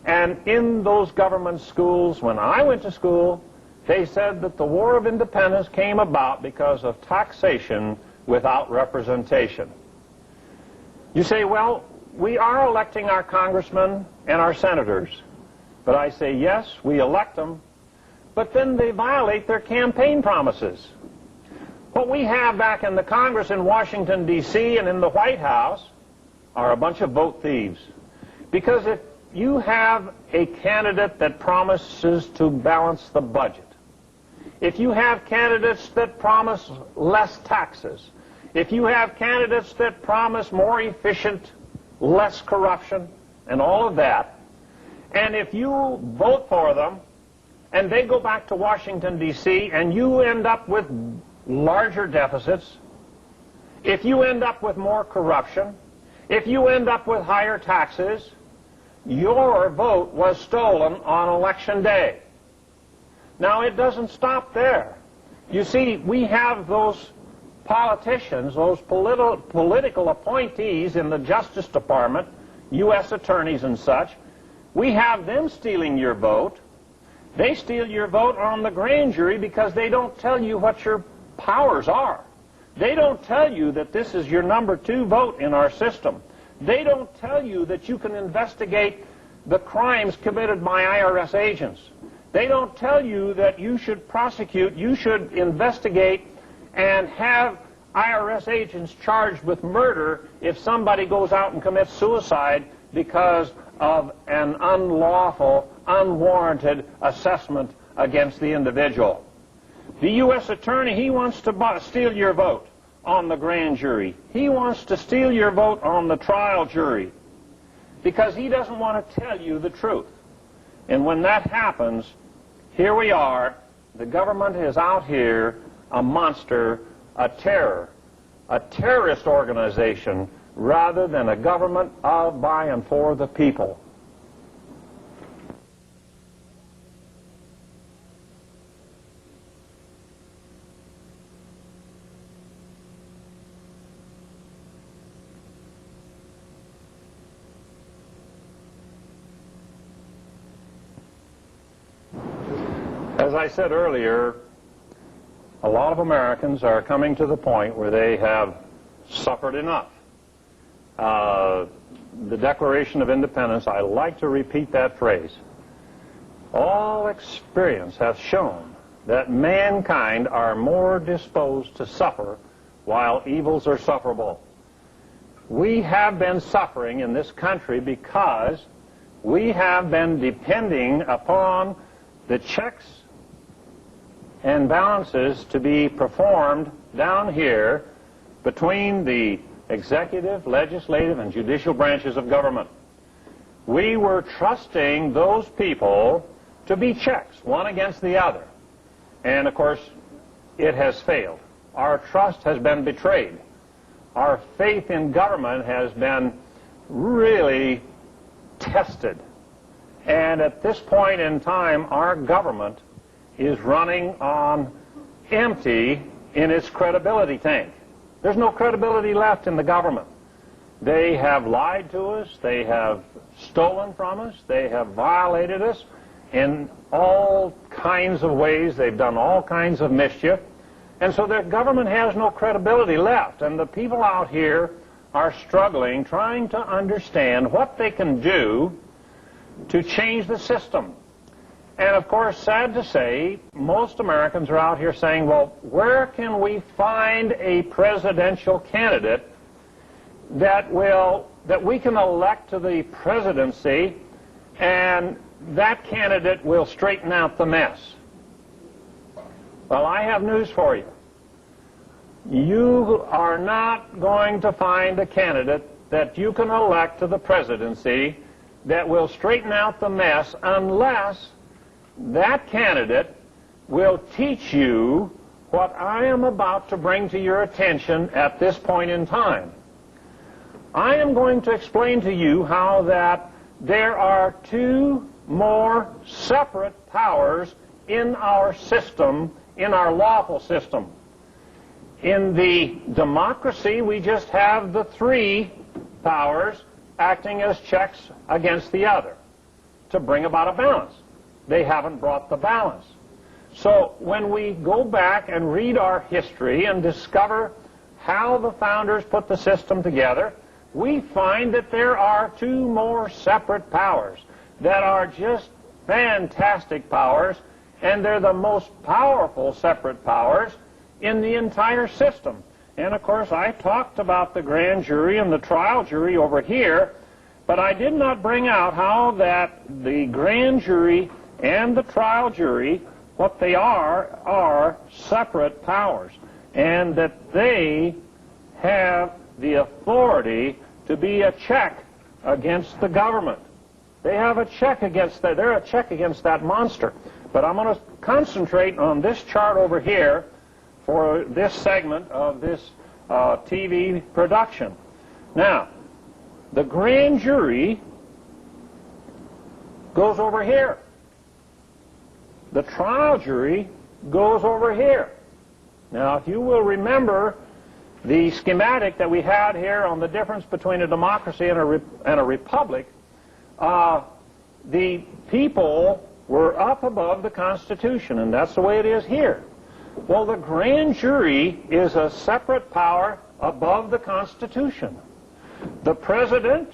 and in those government schools, when I went to school, they said that the war of independence came about because of taxation without representation. You say, well, we are electing our congressmen and our senators. But I say, yes, we elect them, but then they violate their campaign promises. What we have back in the Congress in Washington, D.C. and in the White House are a bunch of vote thieves. Because if you have a candidate that promises to balance the budget, if you have candidates that promise less taxes, if you have candidates that promise more efficient, less corruption, and all of that, and if you vote for them, and they go back to Washington, D.C., and you end up with larger deficits, if you end up with more corruption, if you end up with higher taxes, your vote was stolen on election day. Now, it doesn't stop there. You see, we have those politicians, those political appointees in the Justice Department, U.S. attorneys and such. We have them stealing your vote. They steal your vote on the grand jury because they don't tell you what your powers are. They don't tell you that this is your number 2 vote in our system. They don't tell you that you can investigate the crimes committed by IRS agents. They don't tell you that you should prosecute, you should investigate and have IRS agents charged with murder if somebody goes out and commits suicide because of an unlawful, unwarranted assessment against the individual. The U.S. attorney, he wants to steal your vote on the grand jury. He wants to steal your vote on the trial jury because he doesn't want to tell you the truth. And when that happens, here we are, the government is out here, a monster, a terror, a terrorist organization rather than a government of, by, and for the people. As I said earlier, a lot of Americans are coming to the point where they have suffered enough. the Declaration of Independence, I like to repeat that phrase. All experience hath shown that mankind are more disposed to suffer while evils are sufferable. We have been suffering in this country because we have been depending upon the checks and balances to be performed down here between the executive, legislative, and judicial branches of government. We were trusting those people to be checks, one against the other. And, of course, it has failed. Our trust has been betrayed. Our faith in government has been really tested. And at this point in time, our government is running on empty in its credibility tank. There's no credibility left in the government. They have lied to us. They have stolen from us. They have violated us in all kinds of ways. They've done all kinds of mischief. And so the government has no credibility left. And the people out here are struggling, trying to understand what they can do to change the system. And of course, sad to say, most Americans are out here saying, well, where can we find a presidential candidate that we can elect to the presidency, and that candidate will straighten out the mess? Well, I have news for you. You are not going to find a candidate that you can elect to the presidency that will straighten out the mess unless that candidate will teach you what I am about to bring to your attention at this point in time. I am going to explain to you how that there are two more separate powers in our system, in our lawful system. In the democracy, we just have the three powers acting as checks against the other to bring about a balance. They haven't brought the balance. So when we go back and read our history and discover how the founders put the system together, we find that there are two more separate powers that are just fantastic powers, and they're the most powerful separate powers in the entire system. And of course, I talked about the grand jury and the trial jury over here, but I did not bring out how that the grand jury and the trial jury, what they are separate powers, and that they have the authority to be a check against the government. They have a check against that. They're a check against that monster. But I'm going to concentrate on this chart over here for this segment of this TV production. Now, the grand jury goes over here. The trial jury goes over here. Now, if you will remember the schematic that we had here on the difference between a democracy and a republic, the people were up above the Constitution, and that's the way it is here. Well, the grand jury is a separate power above the Constitution. The president,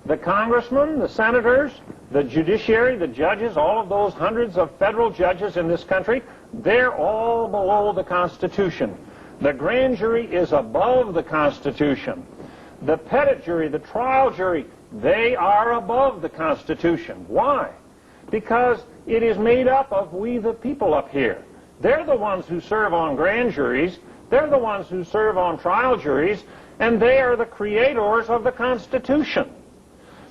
the congressmen, the senators, the judiciary, the judges, all of those hundreds of federal judges in this country, they're all below the Constitution. The grand jury is above the Constitution. The petit jury, the trial jury, they are above the Constitution. Why? Because it is made up of we the people up here. They're the ones who serve on grand juries, they're the ones who serve on trial juries, and they are the creators of the Constitution.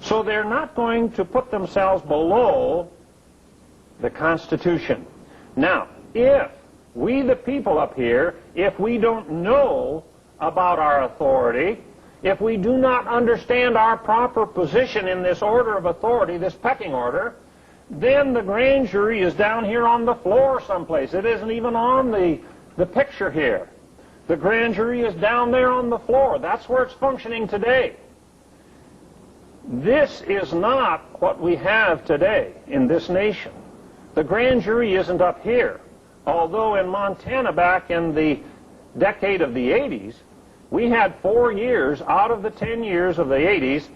So they're not going to put themselves below the Constitution. Now, if we the people up here, if we don't know about our authority, if we do not understand our proper position in this order of authority, this pecking order, then the grand jury is down here on the floor someplace. It isn't even on the picture here. The grand jury is down there on the floor. That's where it's functioning today. This is not what we have today in this nation. The grand jury isn't up here. Although in Montana back in the decade of the 80s, we had 4 years out of the 10 years of the 80s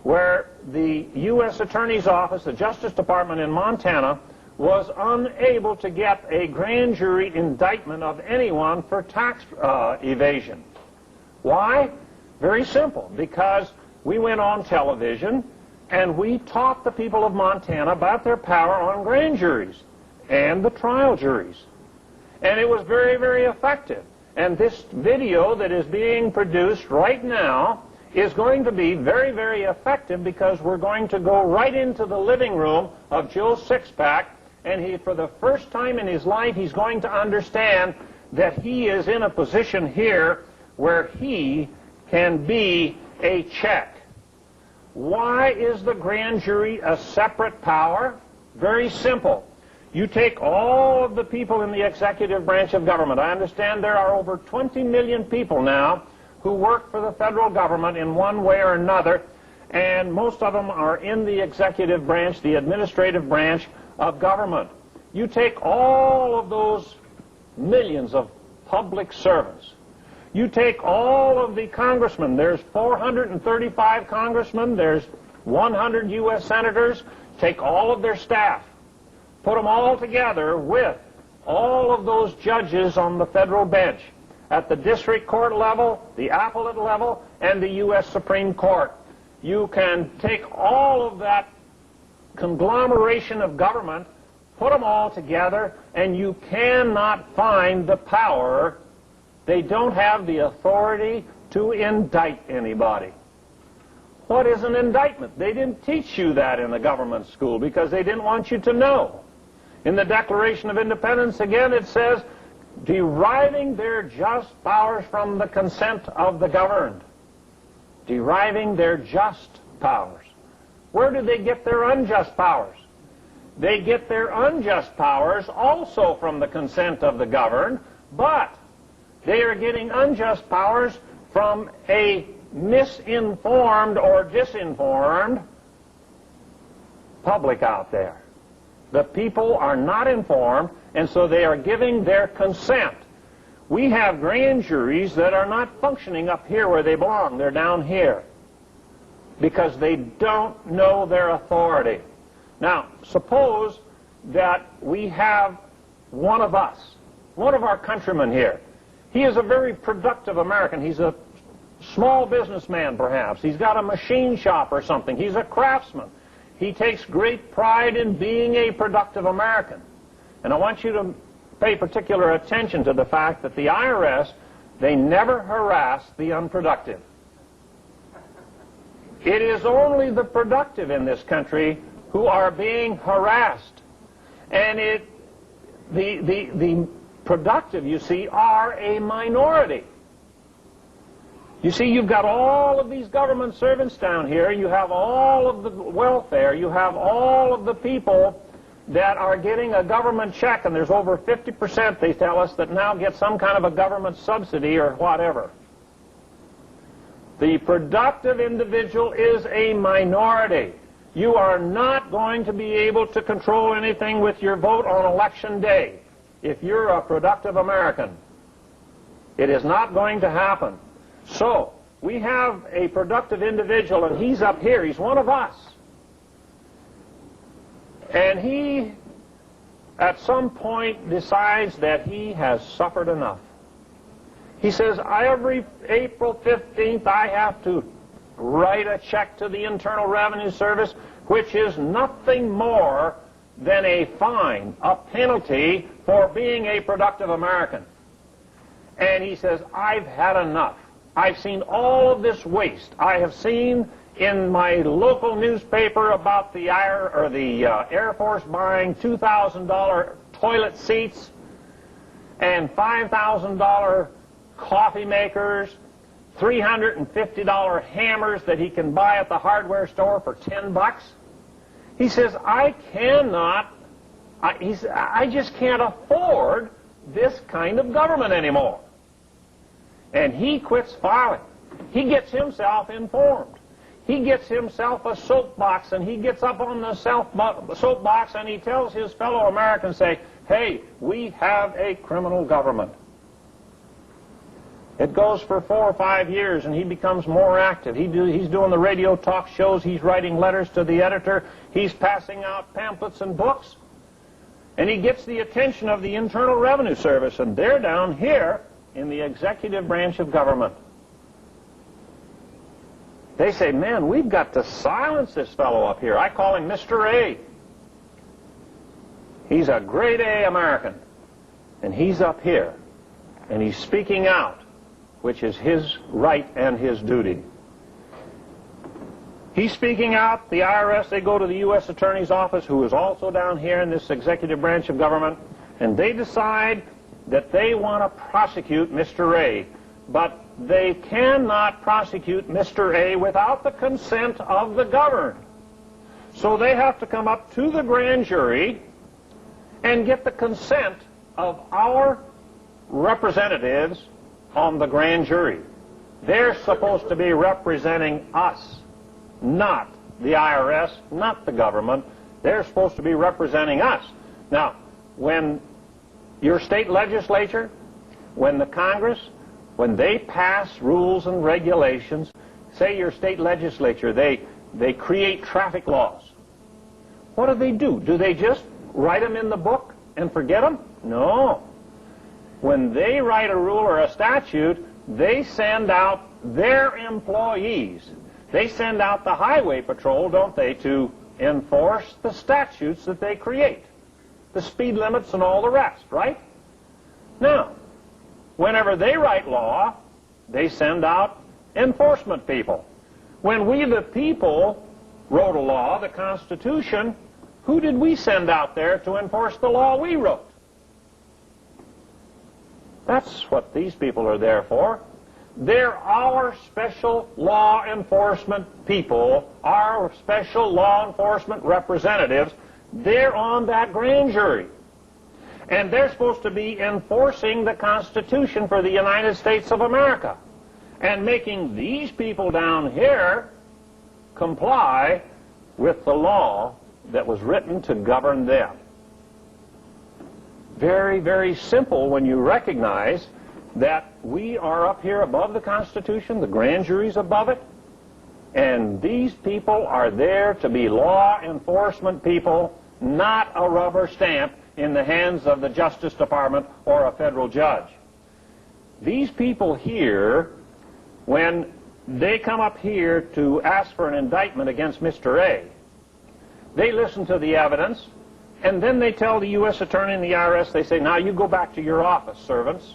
where the U.S. Attorney's Office, the Justice Department in Montana, was unable to get a grand jury indictment of anyone for tax evasion. Why? Very simple, because we went on television and we taught the people of Montana about their power on grand juries and the trial juries. And it was very, very effective. And this video that is being produced right now is going to be very, very effective, because we're going to go right into the living room of Joe Sixpack, and he, for the first time in his life, he's going to understand that he is in a position here where he can be a check. Why is the grand jury a separate power? Very simple. You take all of the people in the executive branch of government. I understand there are over 20 million people now who work for the federal government in one way or another, and most of them are in the executive branch, the administrative branch of government. You take all of those millions of public servants. You take all of the congressmen. There's 435 congressmen. There's 100 U.S. senators. Take all of their staff. Put them all together with all of those judges on the federal bench at the district court level, the appellate level, and the U.S. Supreme Court. You can take all of that conglomeration of government, put them all together, and you cannot find the power. They don't have the authority to indict anybody. What is an indictment? They didn't teach you that in the government school because they didn't want you to know. In the Declaration of Independence, again, it says, deriving their just powers from the consent of the governed. Deriving their just powers. Where do they get their unjust powers? They get their unjust powers also from the consent of the governed, but they are getting unjust powers from a misinformed or disinformed public out there. The people are not informed, and so they are giving their consent. We have grand juries that are not functioning up here where they belong. They're down here because they don't know their authority. Now, suppose that we have one of us, one of our countrymen here. He is a very productive American. He's a small businessman, perhaps. He's got a machine shop or something. He's a craftsman. He takes great pride in being a productive American. And I want you to pay particular attention to the fact that the IRS, they never harass the unproductive. It is only the productive in this country who are being harassed. And the productive, you see, are a minority. You see, you've got all of these government servants down here. You have all of the welfare. You have all of the people that are getting a government check, and there's over 50%, they tell us, that now get some kind of a government subsidy or whatever. The productive individual is a minority. You are not going to be able to control anything with your vote on election day if you're a productive American. It is not going to happen. So, we have a productive individual, and he's up here. He's one of us. And he, at some point, decides that he has suffered enough. He says, every April 15th, I have to write a check to the Internal Revenue Service, which is nothing more than a fine, a penalty for being a productive American. And he says, I've had enough. I've seen all of this waste. I have seen in my local newspaper about the Air Force buying $2,000 toilet seats and $5,000 coffee makers, $350 hammers that he can buy at the hardware store for $10. He says, I just can't afford this kind of government anymore. And he quits filing. He gets himself informed. He gets himself a soapbox, and he gets up on the soapbox and he tells his fellow Americans, say, hey, we have a criminal government. It goes for 4 or 5 years, and he becomes more active. He's doing the radio talk shows. He's writing letters to the editor. He's passing out pamphlets and books. And he gets the attention of the Internal Revenue Service, and they're down here in the executive branch of government. They say, man, we've got to silence this fellow up here. I call him Mr. A. He's a grade A American, and he's up here, and he's speaking out, which is his right and his duty. He's speaking out. The IRS, they go to the U.S. Attorney's Office, who is also down here in this executive branch of government, and they decide that they want to prosecute Mr. A, but they cannot prosecute Mr. A without the consent of the governed. So they have to come up to the grand jury and get the consent of our representatives on the grand jury. They're supposed to be representing us, not the IRS, not the government. They're supposed to be representing us. Now, when your state legislature, when the Congress, when they pass rules and regulations, say your state legislature, they create traffic laws. What do? Do they just write them in the book and forget them? No. When they write a rule or a statute, they send out their employees. They send out the highway patrol, don't they, to enforce the statutes that they create, the speed limits and all the rest, right? Now, whenever they write law, they send out enforcement people. When we, the people, wrote a law, the Constitution, who did we send out there to enforce the law we wrote? That's what these people are there for. They're our special law enforcement people, our special law enforcement representatives. They're on that grand jury. And they're supposed to be enforcing the Constitution for the United States of America and making these people down here comply with the law that was written to govern them. Very, very simple when you recognize that we are up here above the Constitution, the grand jury's above it, and these people are there to be law enforcement people, not a rubber stamp in the hands of the Justice Department or a federal judge. These people here, when they come up here to ask for an indictment against Mr. A, they listen to the evidence, and then they tell the U.S. Attorney and the IRS, they say, now you go back to your office, servants.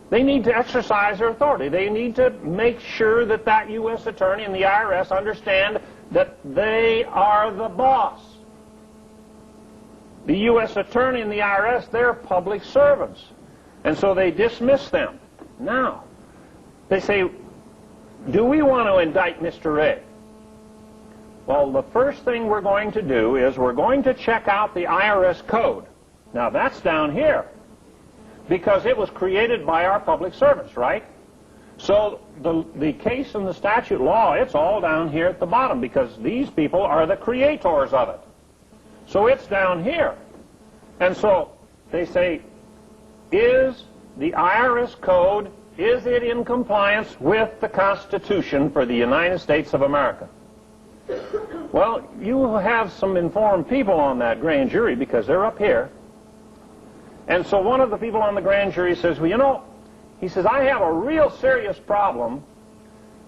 They need to exercise their authority. They need to make sure that that U.S. Attorney and the IRS understand that they are the boss. The U.S. Attorney and the IRS, they're public servants. And so they dismiss them. Now, they say, do we want to indict Mr. A? Well, the first thing we're going to do is we're going to check out the IRS code. Now, that's down here because it was created by our public servants, right? So the case in the statute law, it's all down here at the bottom because these people are the creators of it. So it's down here. And so they say, is the IRS code, is it in compliance with the Constitution for the United States of America? Well, you have some informed people on that grand jury because they're up here. And so one of the people on the grand jury says, well, you know, he says, I have a real serious problem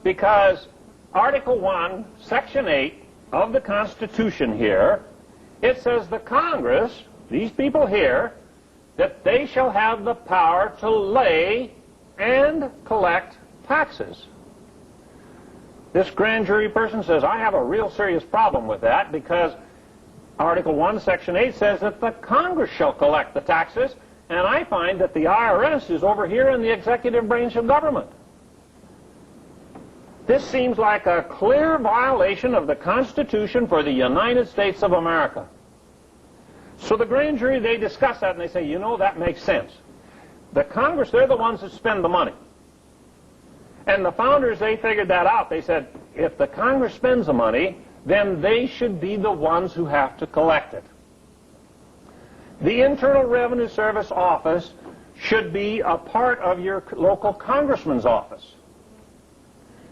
because Article 1, Section 8 of the Constitution here, it says the Congress, these people here, that they shall have the power to lay and collect taxes. This grand jury person says, I have a real serious problem with that because Article 1, Section 8 says that the Congress shall collect the taxes, and I find that the IRS is over here in the executive branch of government. This seems like a clear violation of the Constitution for the United States of America. So the grand jury, they discuss that and they say, you know, that makes sense. The Congress, they're the ones that spend the money. And the founders, they figured that out. They said, if the Congress spends the money, then they should be the ones who have to collect it. The Internal Revenue Service office should be a part of your local congressman's office.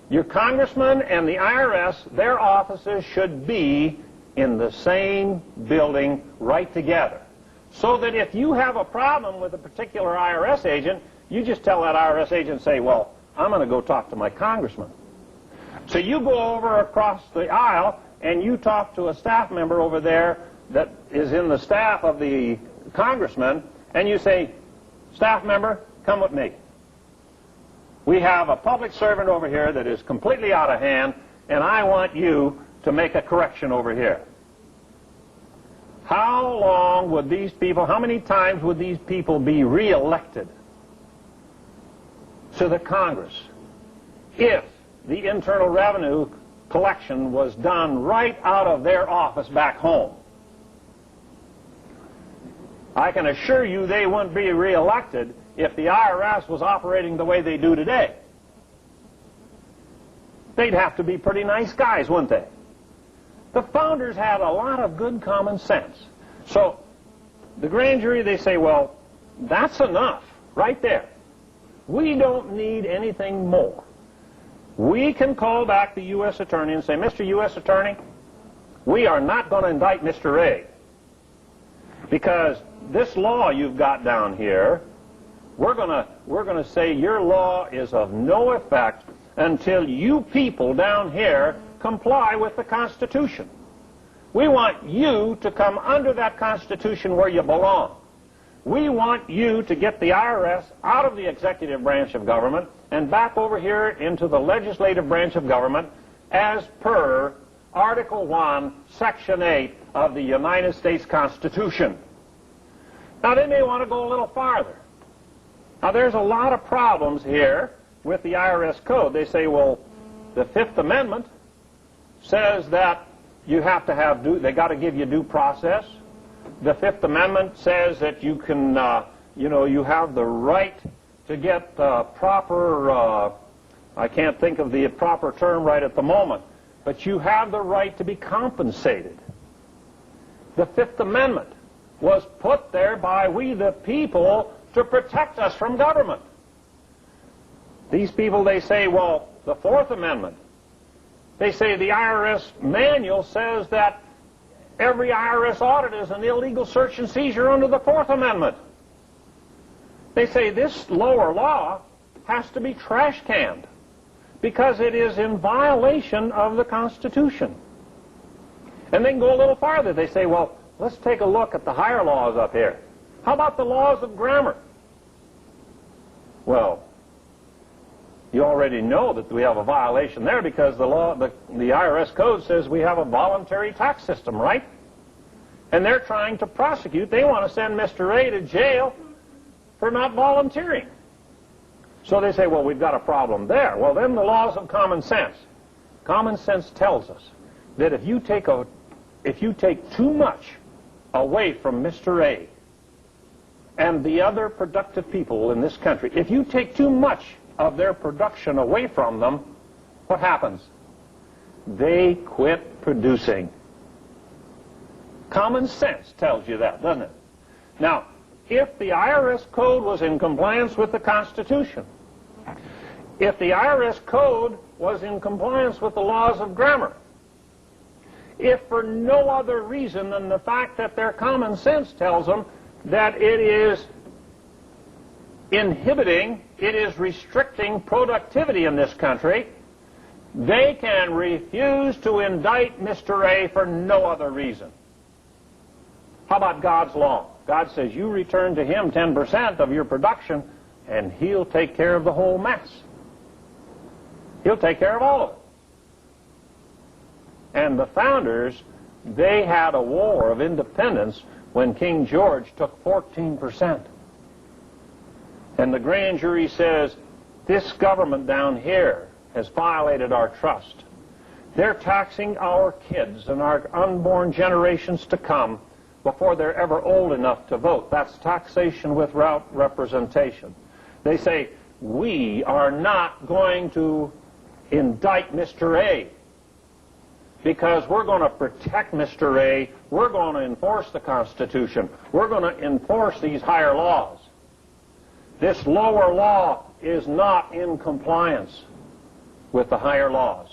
Your congressman and the IRS, their offices should be in the same building right together. So that if you have a problem with a particular IRS agent, you just tell that IRS agent, say, well, I'm going to go talk to my congressman. So you go over across the aisle and you talk to a staff member over there that is in the staff of the congressman, and you say, staff member, come with me. We have a public servant over here that is completely out of hand, and I want you to make a correction over here. How long would these people, how many times would these people be re-elected to the Congress if the Internal Revenue collection was done right out of their office back home? I can assure you they wouldn't be re-elected if the IRS was operating the way they do today. They'd have to be pretty nice guys, wouldn't they? The founders had a lot of good common sense. So the grand jury, they say, well, that's enough right there. We don't need anything more. We can call back the U.S. Attorney and say, Mr. U.S. Attorney, we are not going to indict Mr. Ray because this law you've got down here, we're going to say your law is of no effect until you people down here comply with the Constitution. We want you to come under that Constitution where you belong. We want you to get the IRS out of the executive branch of government and back over here into the legislative branch of government as per Article 1, Section 8 of the United States Constitution. Now, they may want to go a little farther. Now, there's a lot of problems here with the IRS code. They say, well, the Fifth Amendment says that you have to have they got to give you due process. The Fifth Amendment says that you can, you have the right to get proper, I can't think of the proper term right at the moment, but you have the right to be compensated. The Fifth Amendment was put there by we the people to protect us from government. These people, they say, well, the Fourth Amendment, they say the IRS manual says that every IRS audit is an illegal search and seizure under the Fourth Amendment. They say this lower law has to be trash canned because it is in violation of the Constitution. And they can go a little farther. They say, well, let's take a look at the higher laws up here. How about the laws of grammar? Well, you already know that we have a violation there because the IRS code says we have a voluntary tax system, right? And they're trying to prosecute. They want to send Mr. A to jail for not volunteering. So they say, well, we've got a problem there. Well, then the laws of common sense. Common sense tells us that if you take too much away from Mr. A and the other productive people in this country, if you take too much of their production away from them, what happens? They quit producing. Common sense tells you that, doesn't it? Now, if the IRS code was in compliance with the Constitution, if the IRS code was in compliance with the laws of grammar, if for no other reason than the fact that their common sense tells them that it is inhibiting, it is restricting productivity in this country, they can refuse to indict Mr. A for no other reason. How about God's law? God says you return to him 10% of your production and he'll take care of the whole mess. He'll take care of all of it. And the founders, they had a war of independence when King George took 14%. And the grand jury says, this government down here has violated our trust. They're taxing our kids and our unborn generations to come before they're ever old enough to vote. That's taxation without representation. They say, we are not going to indict Mr. A because we're going to protect Mr. A. We're going to enforce the Constitution. We're going to enforce these higher laws. this lower law is not in compliance with the higher laws.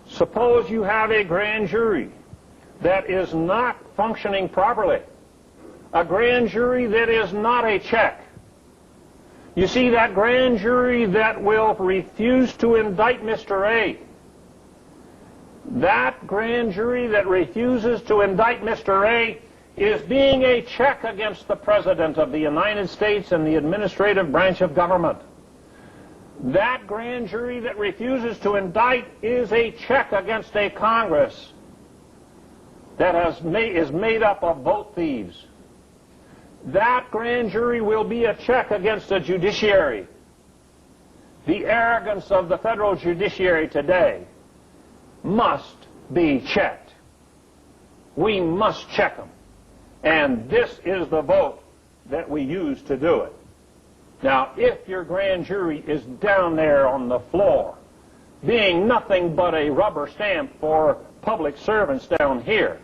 Suppose you have a grand jury that is not functioning properly, a grand jury that is not a check. You see, that grand jury that will refuse to indict Mr. A, that grand jury that refuses to indict Mr. A is being a check against the President of the United States and the administrative branch of government. That grand jury that refuses to indict is a check against a Congress that is made up of vote thieves. That grand jury will be a check against a judiciary. The arrogance of the federal judiciary today must be checked. We must check them. And this is the vote that we use to do it. Now, if your grand jury is down there on the floor, being nothing but a rubber stamp for public servants down here,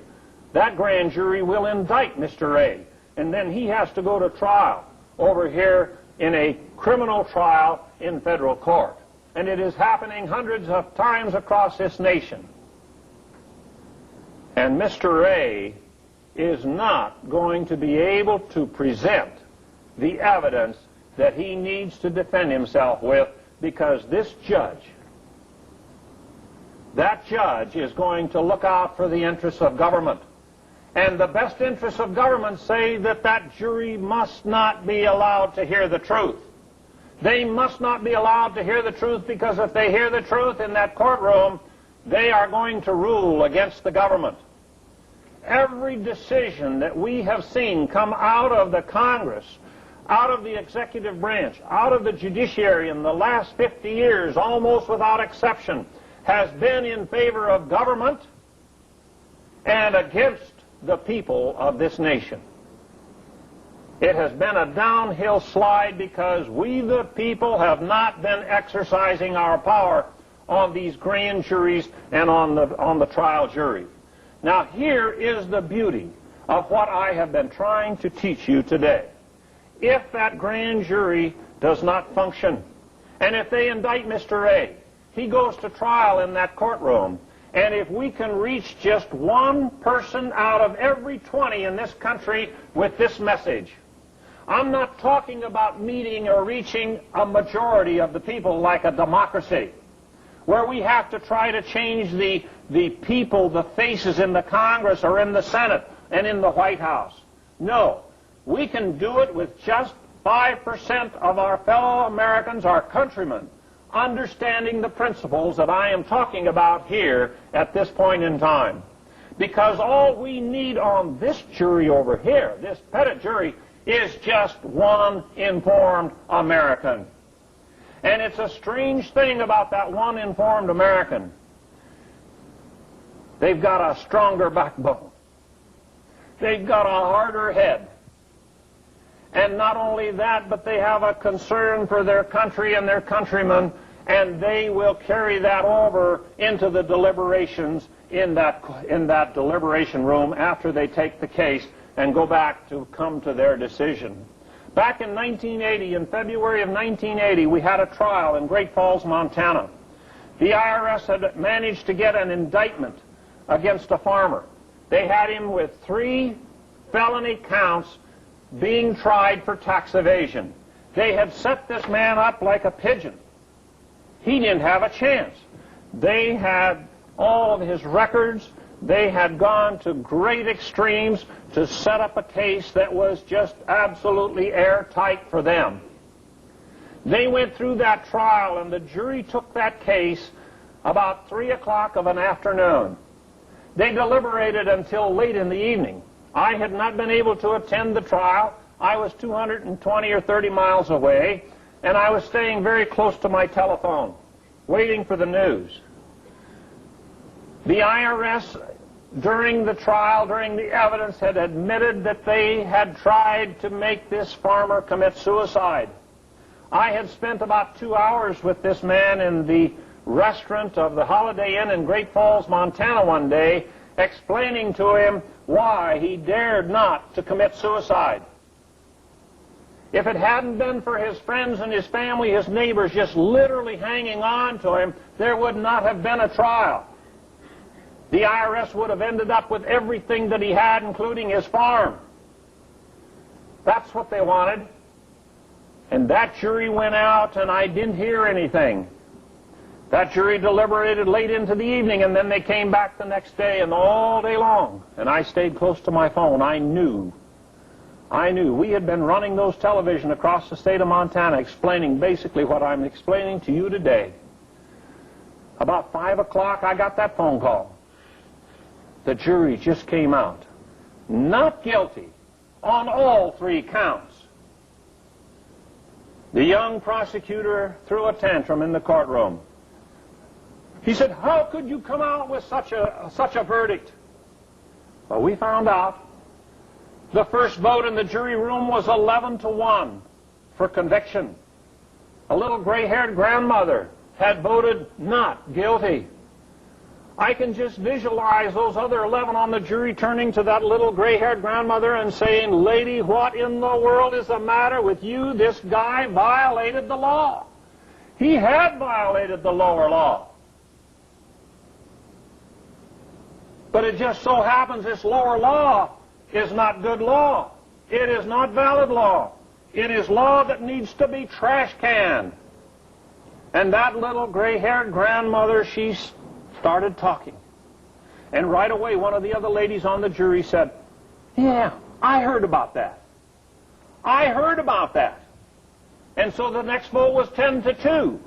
that grand jury will indict Mr. A, and then he has to go to trial over here in a criminal trial in federal court. And it is happening hundreds of times across this nation. And Mr. A is not going to be able to present the evidence that he needs to defend himself with, because this judge, that judge is going to look out for the interests of government. And the best interests of government say that that jury must not be allowed to hear the truth. They must not be allowed to hear the truth, because if they hear the truth in that courtroom, they are going to rule against the government. Every decision that we have seen come out of the Congress, out of the executive branch, out of the judiciary in the last 50 years, almost without exception, has been in favor of government and against the people of this nation. It has been a downhill slide because we, the people, have not been exercising our power on these grand juries and on the trial jury. Now, here is the beauty of what I have been trying to teach you today. If that grand jury does not function, and if they indict Mr. A, he goes to trial in that courtroom, and if we can reach just one person out of every 20 in this country with this message, I'm not talking about meeting or reaching a majority of the people like a democracy, where we have to try to change the people, the faces in the Congress or in the Senate and in the White House. No, we can do it with just 5% of our fellow Americans, our countrymen, understanding the principles that I am talking about here at this point in time. Because all we need on this jury over here, this pettit jury, is just one informed American. And it's a strange thing about that one informed American. They've got a stronger backbone. They've got a harder head. And not only that, but they have a concern for their country and their countrymen, and they will carry that over into the deliberations in that deliberation room after they take the case and go back to come to their decision. Back in 1980, in February of 1980, we had a trial in Great Falls, Montana. The IRS had managed to get an indictment against a farmer. They had him with 3 felony counts being tried for tax evasion. They had set this man up like a pigeon. He didn't have a chance. They had all of his records. They had gone to great extremes to set up a case that was just absolutely airtight for them. They went through that trial, and the jury took that case about 3 o'clock of an afternoon. They deliberated until late in the evening. I had not been able to attend the trial. I was 220 or 30 miles away, and I was staying very close to my telephone, waiting for the news. The IRS, during the trial, during the evidence, had admitted that they had tried to make this farmer commit suicide. I had spent about 2 hours with this man in the restaurant of the Holiday Inn in Great Falls, Montana one day, explaining to him why he dared not to commit suicide. If it hadn't been for his friends and his family, his neighbors just literally hanging on to him, there would not have been a trial. The IRS would have ended up with everything that he had, including his farm. That's what they wanted. And that jury went out, and I didn't hear anything. That jury deliberated late into the evening, and then they came back the next day and all day long. And I stayed close to my phone. I knew. We had been running those television across the state of Montana explaining basically what I'm explaining to you today. About 5 o'clock, I got that phone call. The jury just came out. Not guilty on all 3 counts. The young prosecutor threw a tantrum in the courtroom. He said, "How could you come out with such a verdict?" Well, we found out. The first vote in the jury room was 11-1 for conviction. A little gray-haired grandmother had voted not guilty. I can just visualize those other 11 on the jury turning to that little gray-haired grandmother and saying, "Lady, what in the world is the matter with you? This guy violated the law." He had violated the lower law. But it just so happens this lower law is not good law. It is not valid law. It is law that needs to be trash canned. And that little gray-haired grandmother, she started talking. And right away, one of the other ladies on the jury said, "Yeah, I heard about that. I heard about that." And so the next vote was 10-2.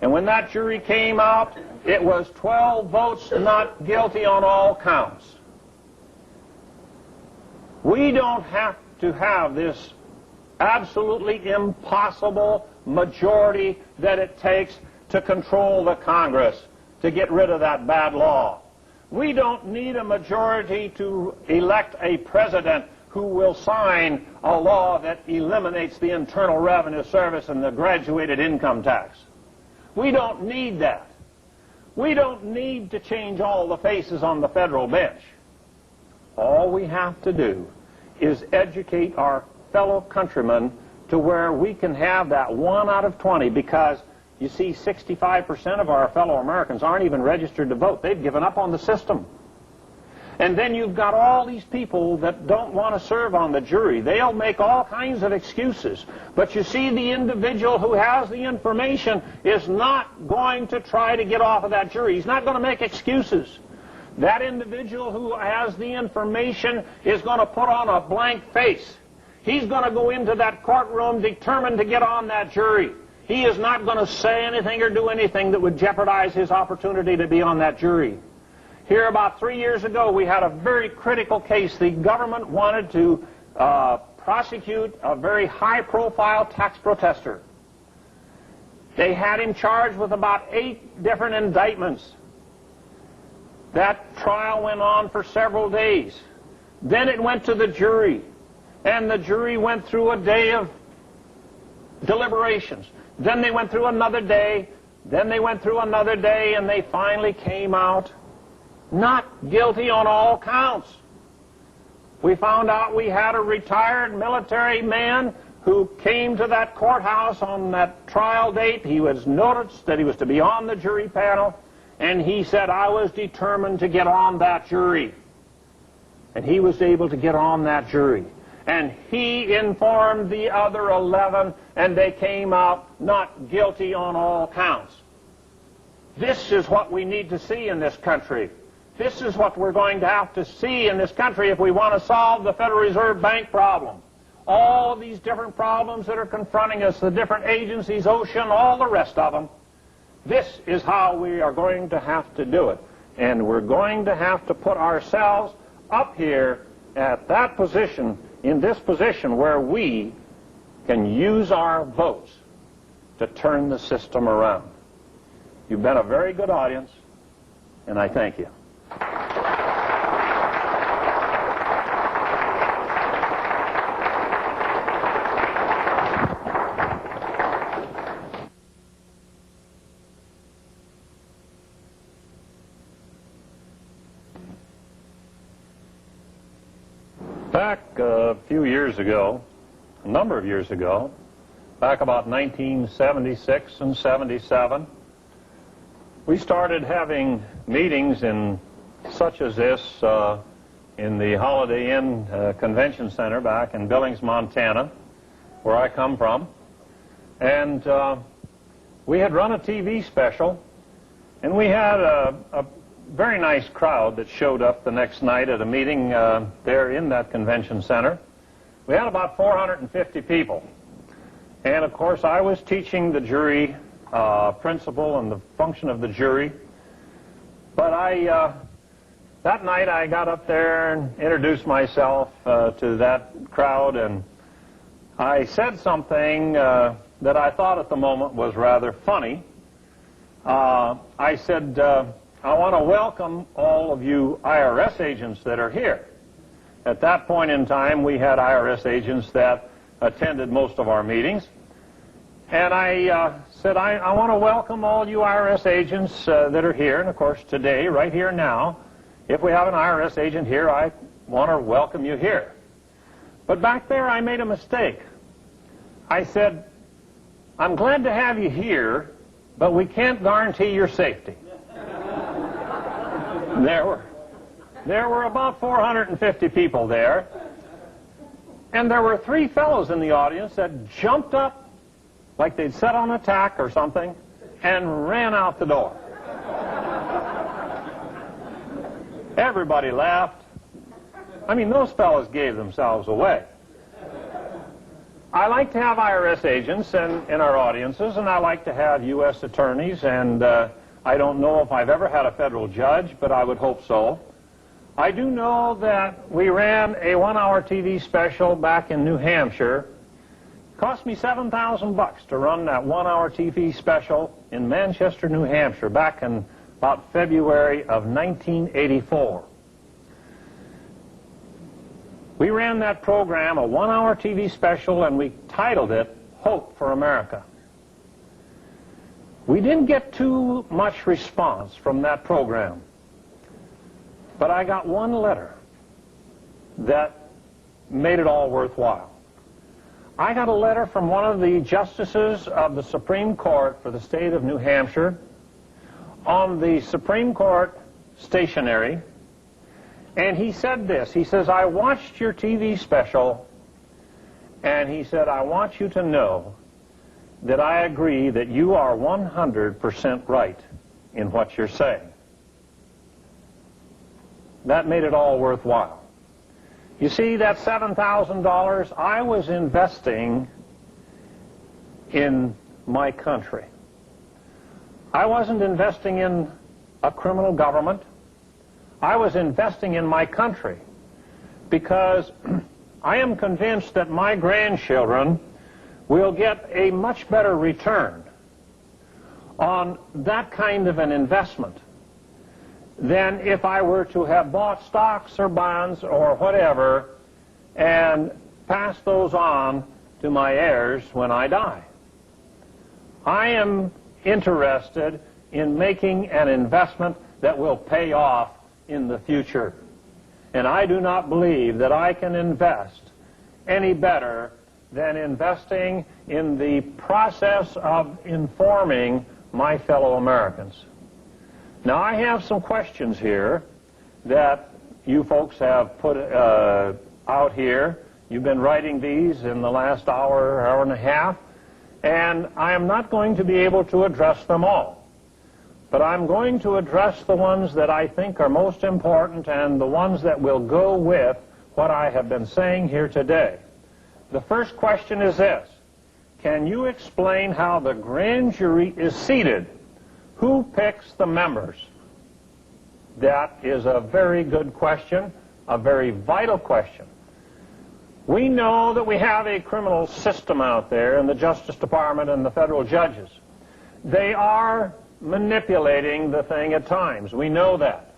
And when that jury came out, it was 12 votes not guilty on all counts. We don't have to have this absolutely impossible majority that it takes to control the Congress, to get rid of that bad law. We don't need a majority to elect a president who will sign a law that eliminates the Internal Revenue Service and the graduated income tax. We don't need that. We don't need to change all the faces on the federal bench. All we have to do is educate our fellow countrymen to where we can have that 1 out of 20, because you see 65% of our fellow Americans aren't even registered to vote. They've given up on the system. And then you've got all these people that don't want to serve on the jury. They'll make all kinds of excuses. But you see, the individual who has the information is not going to try to get off of that jury. He's not going to make excuses. That individual who has the information is going to put on a blank face. He's going to go into that courtroom determined to get on that jury. He is not going to say anything or do anything that would jeopardize his opportunity to be on that jury. Here about 3 years ago, we had a very critical case. The government wanted to prosecute a very high-profile tax protester. They had him charged with about 8 different indictments. That trial went on for several days. Then it went to the jury, and the jury went through a day of deliberations. Then they went through another day. Then they went through another day, and they finally came out not guilty on all counts. We found out we had a retired military man who came to that courthouse on that trial date. He was noticed that he was to be on the jury panel, and he said, "I was determined to get on that jury." And he was able to get on that jury. And he informed the other 11, and they came out not guilty on all counts. This is what we need to see in this country. This is what we're going to have to see in this country if we want to solve the Federal Reserve Bank problem. All of these different problems that are confronting us, the different agencies, OSHA, all the rest of them. This is how we are going to have to do it. And we're going to have to put ourselves up here at that position, in this position where we can use our votes to turn the system around. You've been a very good audience, and I thank you. Back a few years ago, a number of years ago, back about 1976 and 77, we started having meetings in such as this in the Holiday Inn Convention Center back in Billings, Montana, where I come from. And we had run a TV special, and we had a very nice crowd that showed up the next night at a meeting there in that convention center. We had about 450 people. And, of course, I was teaching the jury principle and the function of the jury. But that night I got up there and introduced myself to that crowd, and I said something that I thought at the moment was rather funny. I said, I want to welcome all of you IRS agents that are here. At that point in time, we had IRS agents that attended most of our meetings. And I said, I want to welcome all you IRS agents that are here. And, of course, today, right here now, if we have an IRS agent here, I want to welcome you here. But back there, I made a mistake. I said, I'm glad to have you here, but we can't guarantee your safety. There were about 450 people there, and there were three fellows in the audience that jumped up like they'd set on attack or something and ran out the door. Everybody laughed. I mean, those fellows gave themselves away. I like to have IRS agents in our audiences, and I like to have U.S. attorneys, and I don't know if I've ever had a federal judge, but I would hope so. I do know that we ran a one-hour TV special back in New Hampshire. It cost me $7,000 to run that one-hour TV special in Manchester, New Hampshire, back in about February of 1984. We ran that program, a one-hour TV special, and we titled it Hope for America. We didn't get too much response from that program, but I got one letter that made it all worthwhile. I got a letter from one of the justices of the Supreme Court for the state of New Hampshire on the Supreme Court stationery, and he said this. He says, I watched your TV special, and he said, I want you to know that I agree that you are 100% right in what you're saying. That made it all worthwhile. You see, that $7,000, I was investing in my country. I wasn't investing in a criminal government. I was investing in my country because I am convinced that my grandchildren will get a much better return on that kind of an investment than if I were to have bought stocks or bonds or whatever and pass those on to my heirs when I die. I am interested in making an investment that will pay off in the future. And I do not believe that I can invest any better than investing in the process of informing my fellow Americans. Now, I have some questions here that you folks have put out here. You've been writing these in the last hour, hour and a half, and I am not going to be able to address them all. But I'm going to address the ones that I think are most important and the ones that will go with what I have been saying here today. The first question is this. Can you explain how the grand jury is seated? Who picks the members? That is a very good question, a very vital question. We know that we have a criminal system out there in the Justice Department and the federal judges. They are manipulating the thing at times. We know that.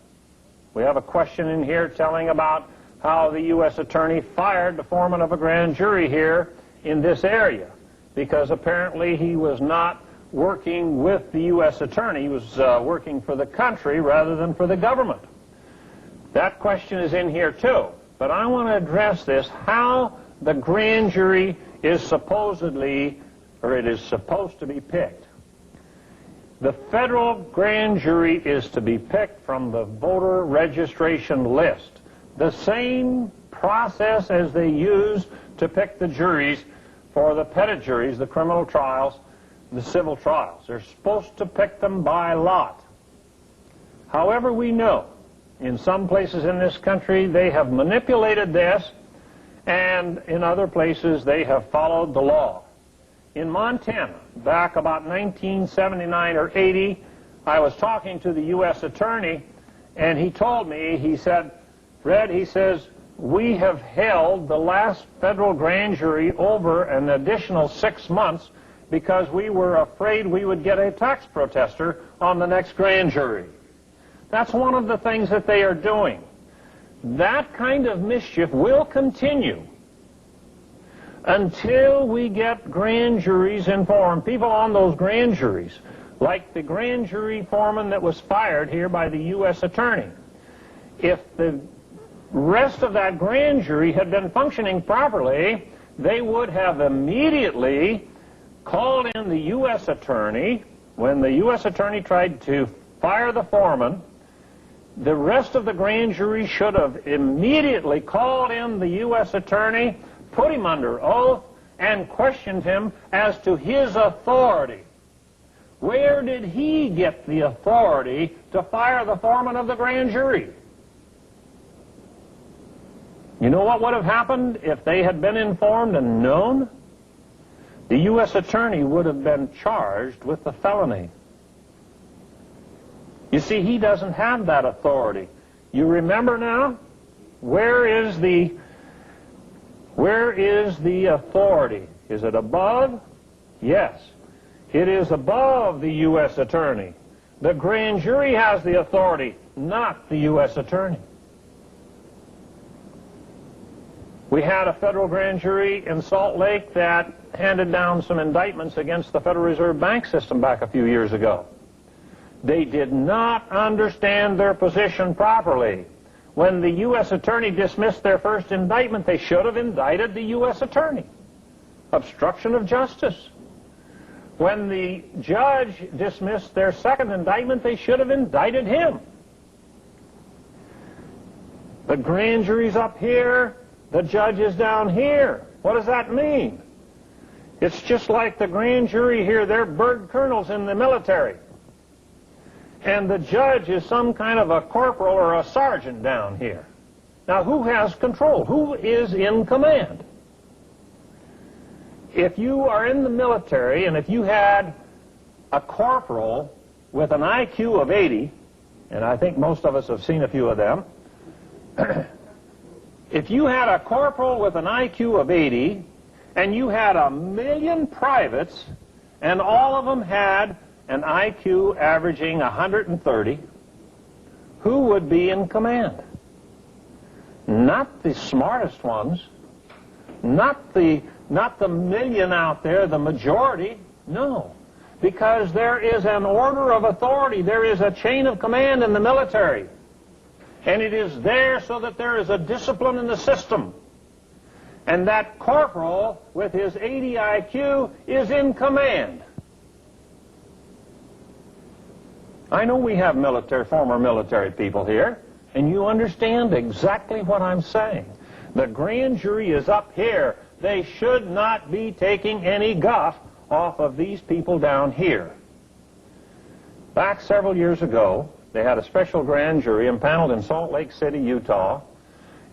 We have a question in here telling about how the U.S. attorney fired the foreman of a grand jury here in this area because apparently he was not working with the U.S. attorney. He was working for the country rather than for the government. That question is in here too. But I want to address this, how the grand jury is supposedly, or it is supposed to be picked. The federal grand jury is to be picked from the voter registration list. The same process as they use to pick the juries for the petit juries, the criminal trials, the civil trials. They're supposed to pick them by lot. However, we know in some places in this country they have manipulated this, and in other places they have followed the law. In Montana, back about 1979 or 80, I was talking to the U.S. attorney, and he told me, he said, Red, he says, we have held the last federal grand jury over an additional 6 months because we were afraid we would get a tax protester on the next grand jury. That's one of the things that they are doing. That kind of mischief will continue until we get grand juries informed. People on those grand juries, like the grand jury foreman that was fired here by the U.S. attorney. If the rest of that grand jury had been functioning properly, they would have immediately called in the U.S. attorney. When the U.S. attorney tried to fire the foreman, the rest of the grand jury should have immediately called in the U.S. attorney, put him under oath, and questioned him as to his authority. Where did he get the authority to fire the foreman of the grand jury? You know what would have happened if they had been informed and known? The U.S. attorney would have been charged with the felony. You see, he doesn't have that authority. You remember now? Where is the authority? Is it above? Yes. It is above the U.S. attorney. The grand jury has the authority, not the U.S. attorney. We had a federal grand jury in Salt Lake that handed down some indictments against the Federal Reserve Bank system back a few years ago. They did not understand their position properly. When the U.S. attorney dismissed their first indictment, they should have indicted the U.S. attorney. Obstruction of justice. When the judge dismissed their second indictment, they should have indicted him. The grand jury's up here, the judge is down here. What does that mean? It's just like the grand jury here, they're bird colonels in the military. And the judge is some kind of a corporal or a sergeant down here. Now, who has control? Who is in command? If you are in the military and if you had a corporal with an IQ of 80, and I think most of us have seen a few of them, if you had a corporal with an IQ of 80 and you had 1,000,000 privates and all of them had an IQ averaging 130, who would be in command? Not the smartest ones, not the million out there, the majority, no. Because there is an order of authority, there is a chain of command in the military. And it is there so that there is a discipline in the system. And that corporal with his 80 IQ is in command. I know we have former military people here, and you understand exactly what I'm saying. The grand jury is up here. They should not be taking any guff off of these people down here. Back several years ago, they had a special grand jury impaneled in Salt Lake City, Utah,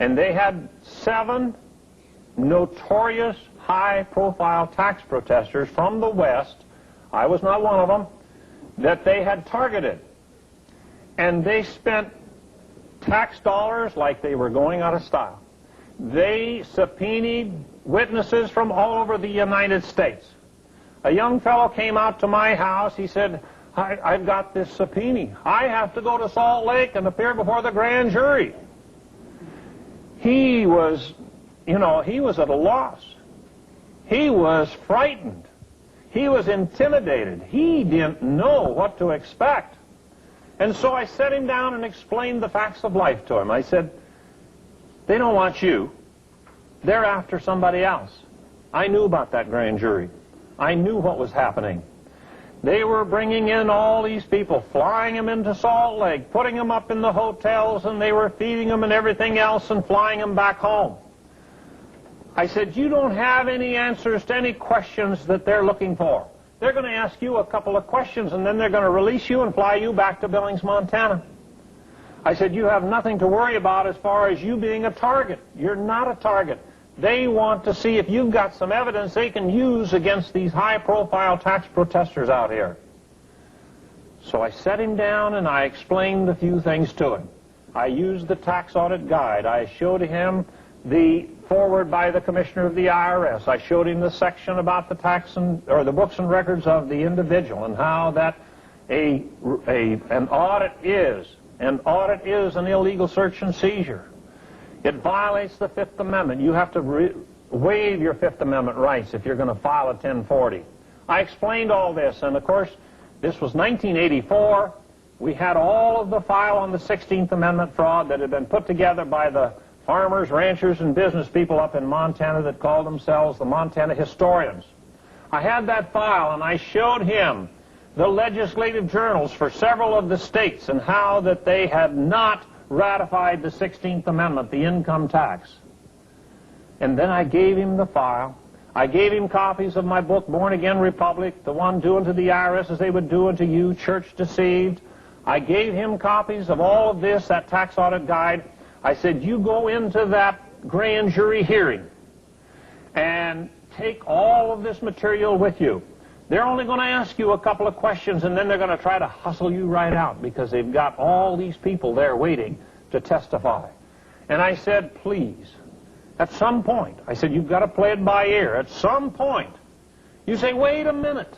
and they had 7 notorious high-profile tax protesters from the West, I was not one of them, that they had targeted. And they spent tax dollars like they were going out of style. They subpoenaed witnesses from all over the United States. A young fellow came out to my house. He said, I've got this subpoena. I have to go to Salt Lake and appear before the grand jury. He was, he was at a loss. He was frightened. He was intimidated. He didn't know what to expect. And so I sat him down and explained the facts of life to him. I said, they don't want you. They're after somebody else. I knew about that grand jury. I knew what was happening. They were bringing in all these people, flying them into Salt Lake, putting them up in the hotels, and they were feeding them and everything else and flying them back home. I said, you don't have any answers to any questions that they're looking for. They're going to ask you a couple of questions, and then they're going to release you and fly you back to Billings, Montana. I said, you have nothing to worry about as far as you being a target. You're not a target. They want to see if you've got some evidence they can use against these high-profile tax protesters out here. So I sat him down and I explained a few things to him. I used the tax audit guide. I showed him the forward by the Commissioner of the IRS. I showed him the section about the the books and records of the individual and how that an audit is an illegal search and seizure. It violates the Fifth Amendment. You have to waive your Fifth Amendment rights if you're going to file a 1040. I explained all this, and of course, this was 1984. We had all of the file on the 16th Amendment fraud that had been put together by the farmers, ranchers, and business people up in Montana that called themselves the Montana Historians. I had that file, and I showed him the legislative journals for several of the states and how that they had not ratified the 16th Amendment, the income tax. And then I gave him the file. I gave him copies of my book, Born Again Republic, the one do unto the IRS as they would do unto you, Church Deceived. I gave him copies of all of this, that tax audit guide. I said, you go into that grand jury hearing and take all of this material with you. They're only going to ask you a couple of questions, and then they're going to try to hustle you right out because they've got all these people there waiting to testify. And I said, please, at some point, I said, you've got to play it by ear. At some point, you say, wait a minute.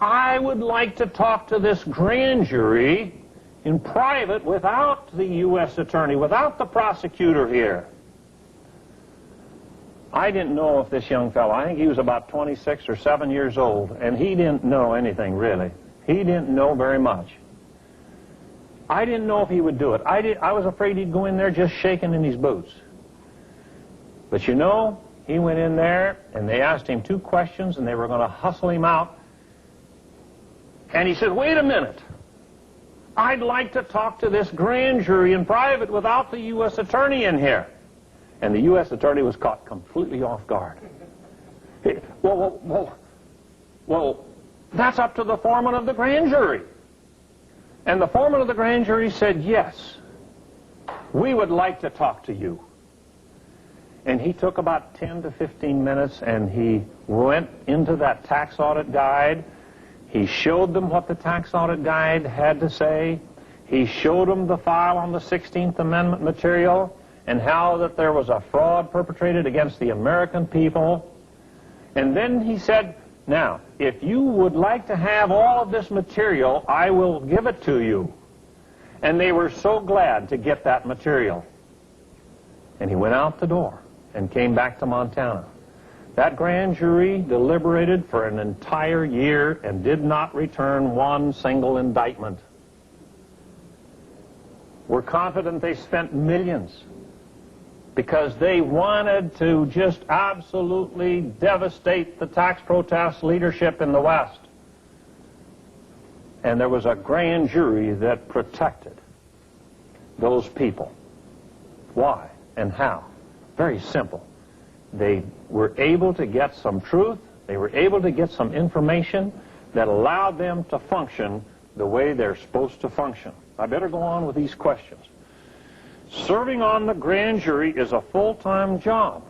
I would like to talk to this grand jury in private without the U.S. attorney, without the prosecutor here. I didn't know if this young fellow, I think he was about 26 or 7 years old, and he didn't know anything, really. He didn't know very much. I didn't know if he would do it. I was afraid he'd go in there just shaking in his boots. But you know, he went in there, and they asked him 2 questions, and they were going to hustle him out. And he said, wait a minute. I'd like to talk to this grand jury in private without the U.S. attorney in here. And the U.S. attorney was caught completely off guard. Well, that's up to the foreman of the grand jury. And the foreman of the grand jury said, yes, we would like to talk to you. And he took about 10 to 15 minutes, and he went into that tax audit guide. He showed them what the tax audit guide had to say. He showed them the file on the 16th Amendment material and how that there was a fraud perpetrated against the American people. And then he said, now, if you would like to have all of this material, I will give it to you. And they were so glad to get that material. And he went out the door and came back to Montana. That grand jury deliberated for an entire year and did not return one single indictment. We're confident they spent millions because they wanted to just absolutely devastate the tax protest leadership in the West. And there was a grand jury that protected those people. Why and how? Very simple. They were able to get some truth. They were able to get some information that allowed them to function the way they're supposed to function. I better go on with these questions. Serving on the grand jury is a full-time job.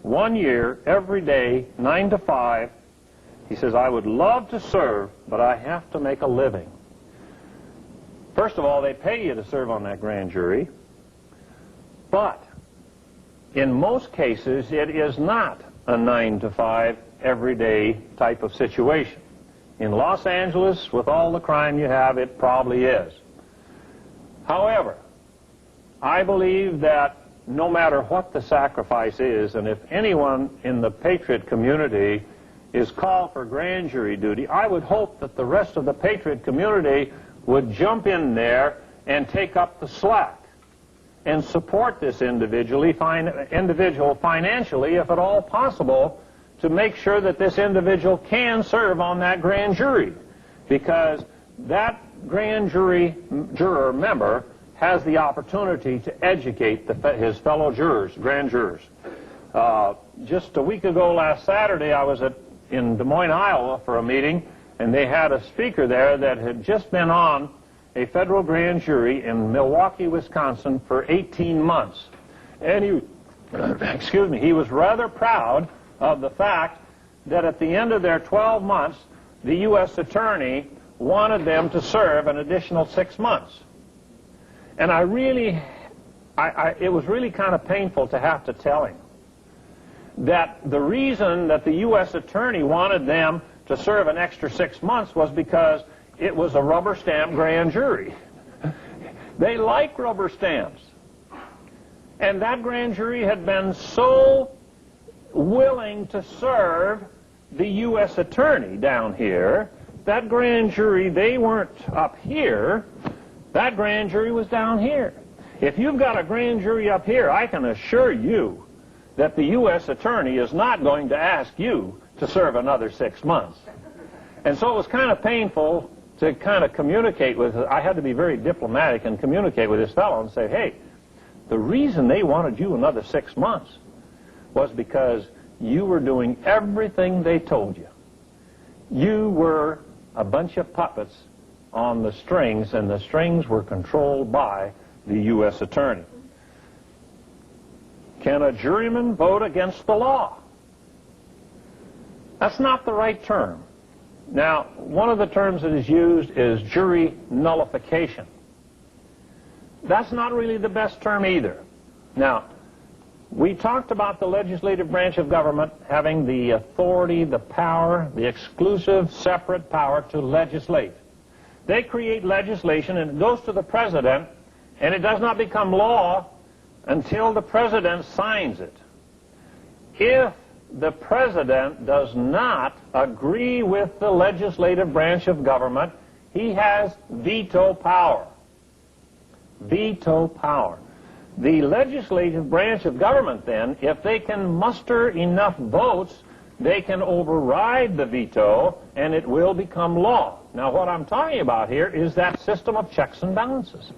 1 year, every day, 9 to 5. He says, I would love to serve, but I have to make a living. First of all, they pay you to serve on that grand jury. But in most cases, it is not a 9 to 5 everyday type of situation. In Los Angeles, with all the crime you have, it probably is. However, I believe that no matter what the sacrifice is, and if anyone in the patriot community is called for grand jury duty, I would hope that the rest of the patriot community would jump in there and take up the slack and support this individual financially, if at all possible, to make sure that this individual can serve on that grand jury, because that grand juror member has the opportunity to educate his fellow grand jurors. Just a week ago, last Saturday, I was in Des Moines, Iowa for a meeting, and they had a speaker there that had just been on a federal grand jury in Milwaukee, Wisconsin for 18 months. And he was rather proud of the fact that at the end of their 12 months, the U.S. attorney wanted them to serve an additional 6 months. And it was really kind of painful to have to tell him that the reason that the U.S. attorney wanted them to serve an extra 6 months was because it was a rubber stamp grand jury. They like rubber stamps. And that grand jury had been so willing to serve the U.S. attorney down here. That grand jury, they weren't up here. That grand jury was down here. If you've got a grand jury up here, I can assure you that the U.S. attorney is not going to ask you to serve another 6 months. And so it was kind of painful to kind of communicate with, I had to be very diplomatic and communicate with this fellow and say, hey, the reason they wanted you another 6 months was because you were doing everything they told you. You were a bunch of puppets on the strings, and the strings were controlled by the U.S. attorney. Can a juryman vote against the law? That's not the right term. Now, one of the terms that is used is jury nullification. That's not really the best term either. Now, we talked about the legislative branch of government having the authority, the power, the exclusive, separate power to legislate. They create legislation, and it goes to the president, and it does not become law until the president signs it. If the president does not agree with the legislative branch of government, he has veto power. Veto power. The legislative branch of government, then, if they can muster enough votes, they can override the veto, and it will become law. Now, what I'm talking about here is that system of checks and balances.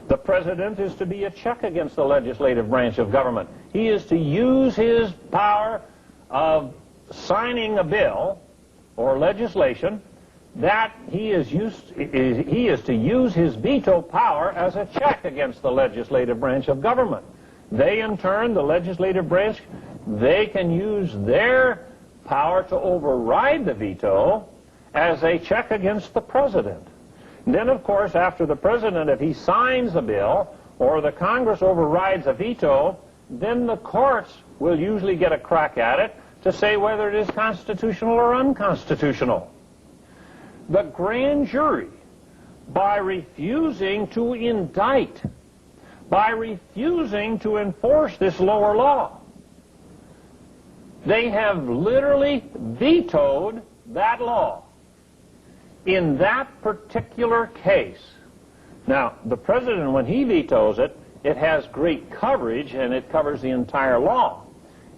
The president is to be a check against the legislative branch of government. He is to use his power of signing a bill or legislation, that he is to use his veto power as a check against the legislative branch of government. They, in turn, the legislative branch, they can use their power to override the veto as a check against the president. And then, of course, after the president, if he signs a bill or the Congress overrides a veto, then the courts will usually get a crack at it to say whether it is constitutional or unconstitutional. The grand jury, by refusing to indict, by refusing to enforce this lower law, they have literally vetoed that law in that particular case. Now, the president, when he vetoes it, it has great coverage, and it covers the entire law.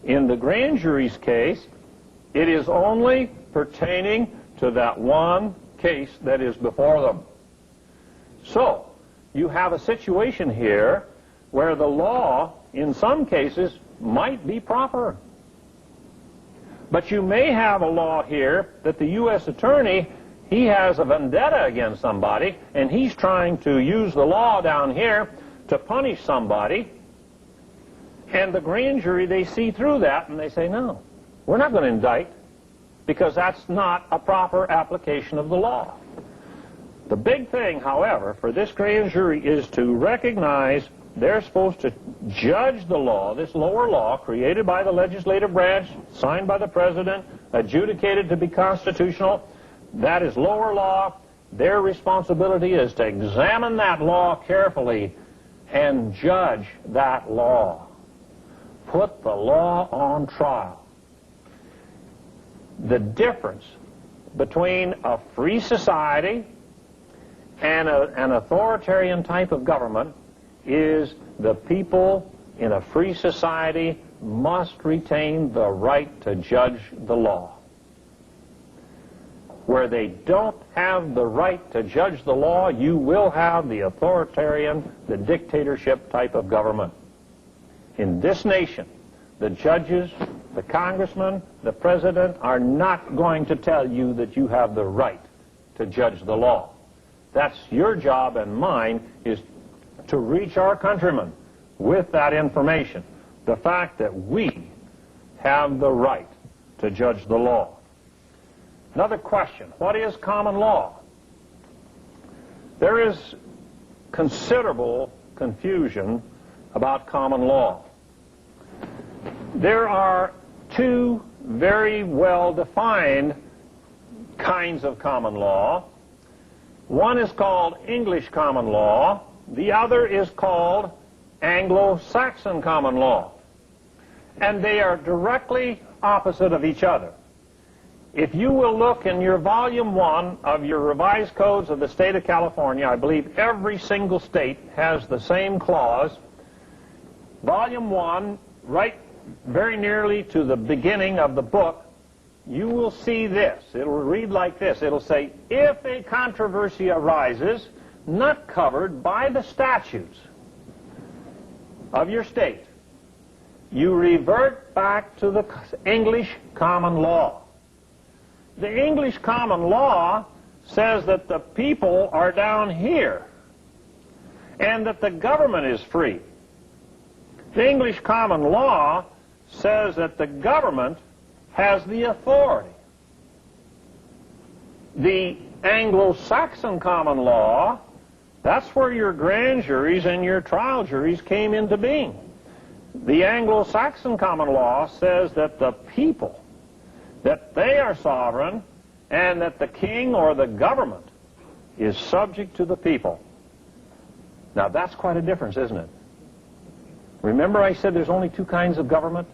In the grand jury's case, it is only pertaining to that one case that is before them. So, you have a situation here where the law, in some cases, might be proper. But you may have a law here that the U.S. attorney, he has a vendetta against somebody, and he's trying to use the law down here to punish somebody, and the grand jury, they see through that, and they say, no, we're not going to indict, because that's not a proper application of the law. The big thing, however, for this grand jury is to recognize they're supposed to judge the law, this lower law created by the legislative branch, signed by the president, adjudicated to be constitutional. That is lower law. Their responsibility is to examine that law carefully and judge that law. Put the law on trial. The difference between a free society and an authoritarian type of government is the people in a free society must retain the right to judge the law. Where they don't have the right to judge the law, you will have the authoritarian, the dictatorship type of government. In this nation, the judges, the congressmen, the president are not going to tell you that you have the right to judge the law. That's your job and mine, is to reach our countrymen with that information. The fact that we have the right to judge the law. Another question, what is common law? There is considerable confusion about common law. There are two very well-defined kinds of common law. One is called English common law. The other is called Anglo-Saxon common law. And they are directly opposite of each other. If you will look in your volume 1 of your revised codes of the state of California, I believe every single state has the same clause. Volume 1, right very nearly to the beginning of the book, you will see this. It will read like this. It will say, if a controversy arises not covered by the statutes of your state, you revert back to the English common law. The English common law says that the people are down here and that the government is free. The English common law says that the government has the authority. The Anglo-Saxon common law, that's where your grand juries and your trial juries came into being. The Anglo-Saxon common law says that the people, that they are sovereign, and that the king or the government is subject to the people. Now that's quite a difference, isn't it? Remember I said there's only two kinds of government?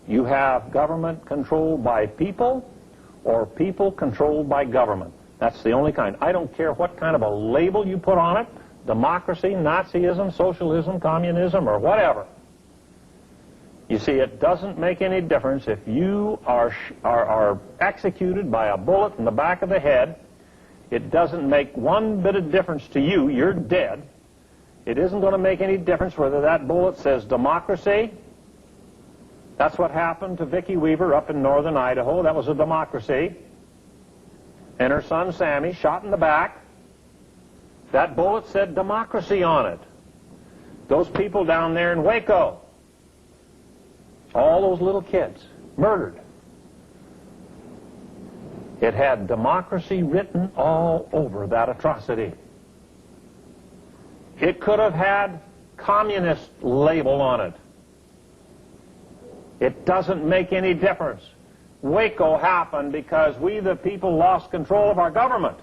You have government controlled by people or people controlled by government. That's the only kind. I don't care what kind of a label you put on it, democracy, Nazism, socialism, communism, or whatever. You see, it doesn't make any difference if you are executed by a bullet in the back of the head. It doesn't make one bit of difference to you. You're dead. It isn't going to make any difference whether that bullet says democracy. That's what happened to Vicki Weaver up in northern Idaho. That was a democracy. And her son Sammy shot in the back. That bullet said democracy on it. Those people down there in Waco, all those little kids, murdered. It had democracy written all over that atrocity. It could have had communist label on it. It doesn't make any difference. Waco happened because we, the people, lost control of our government.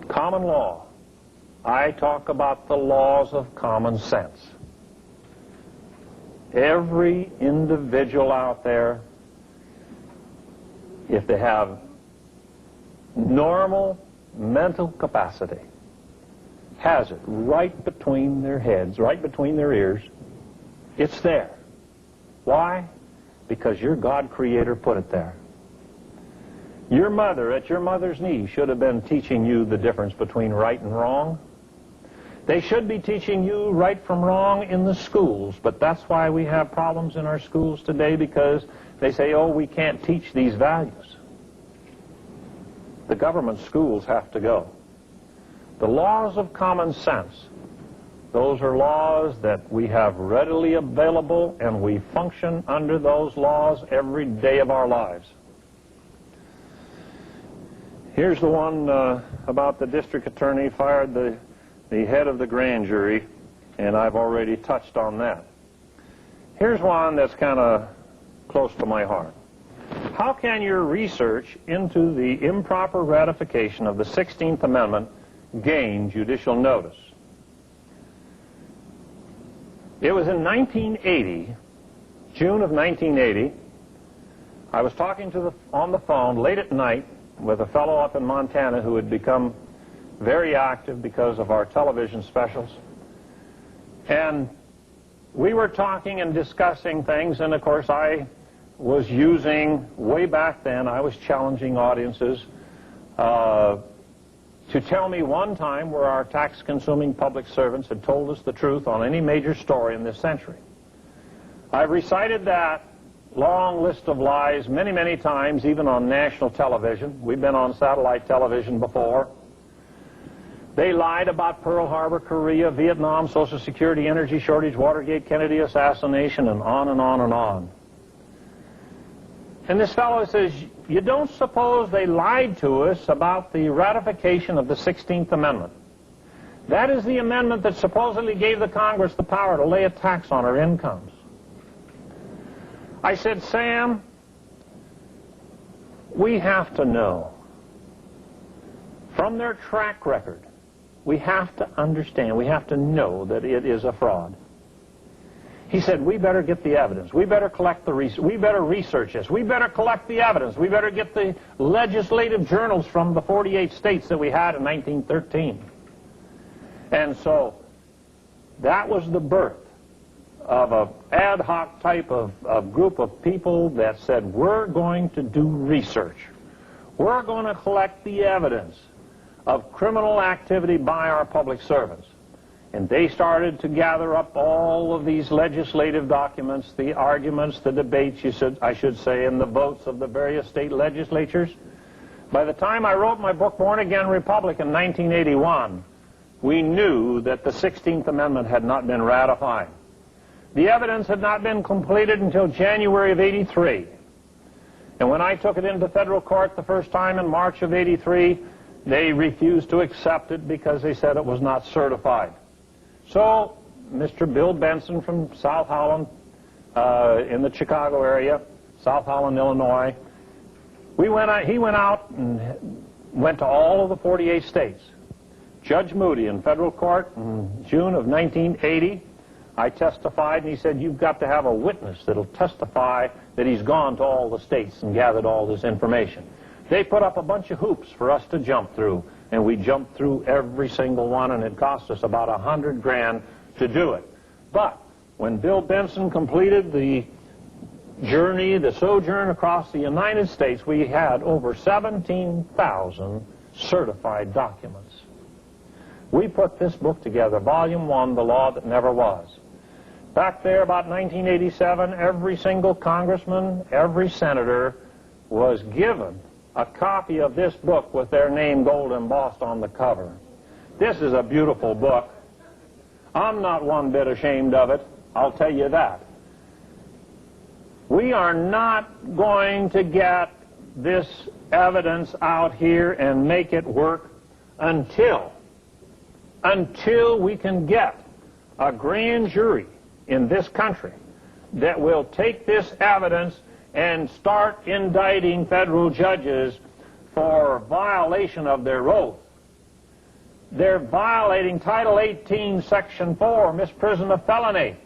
Common law. I talk about the laws of common sense. Every individual out there, if they have normal mental capacity, has it right between their heads, right between their ears. It's there. Why? Because your God Creator put it there. Your mother, at your mother's knee, should have been teaching you the difference between right and wrong. They should be teaching you right from wrong in the schools, but that's why we have problems in our schools today, because they say, oh, we can't teach these values. The government schools have to go. The laws of common sense, those are laws that we have readily available, and we function under those laws every day of our lives. Here's the one about the district attorney fired the head of the grand jury, and I've already touched on that. Here's one that's kind of close to my heart. How can your research into the improper ratification of the 16th Amendment gain judicial notice? It was in 1980, June of 1980, I was talking on the phone late at night with a fellow up in Montana who had become very active because of our television specials. And we were talking and discussing things, and of course I was using, way back then, I was challenging audiences to tell me one time where our tax-consuming public servants had told us the truth on any major story in this century. I've recited that long list of lies many, many times, even on national television. We've been on satellite television before. They lied about Pearl Harbor, Korea, Vietnam, Social Security, energy shortage, Watergate, Kennedy assassination, and on and on and on. And this fellow says, you don't suppose they lied to us about the ratification of the 16th Amendment? That is the amendment that supposedly gave the Congress the power to lay a tax on our incomes. I said, Sam, we have to know. From their track record, we have to understand, we have to know that it is a fraud. He said, we better get the evidence. We better collect the research. We better research this. We better collect the evidence. We better get the legislative journals from the 48 states that we had in 1913. And so that was the birth of an ad hoc type of group of people that said, we're going to do research. We're going to collect the evidence of criminal activity by our public servants. And they started to gather up all of these legislative documents, the arguments, the debates, I should say, and the votes of the various state legislatures. By the time I wrote my book, Born Again Republic, in 1981, we knew that the 16th Amendment had not been ratified. The evidence had not been completed until January of '83. And when I took it into federal court the first time in March of '83, they refused to accept it because they said it was not certified. So Mr. Bill Benson from South Holland, in the Chicago area, South Holland, Illinois, he went out and went to all of the 48 states. Judge Moody in federal court in June of 1980, I testified, and he said, you've got to have a witness that'll testify that he's gone to all the states and gathered all this information. They put up a bunch of hoops for us to jump through, and we jumped through every single one, and it cost us about $100 grand to do it. But when Bill Benson completed the journey, the sojourn across the United States, we had over 17,000 certified documents. We put this book together, Volume 1, The Law That Never Was. Back there, about 1987, every single congressman, every senator was given a copy of this book with their name gold embossed on the cover. This is a beautiful book. I'm not one bit ashamed of it, I'll tell you that. We are not going to get this evidence out here and make it work until we can get a grand jury in this country that will take this evidence and start indicting federal judges for violation of their oath. They're violating Title 18, Section 4, misprision of felony.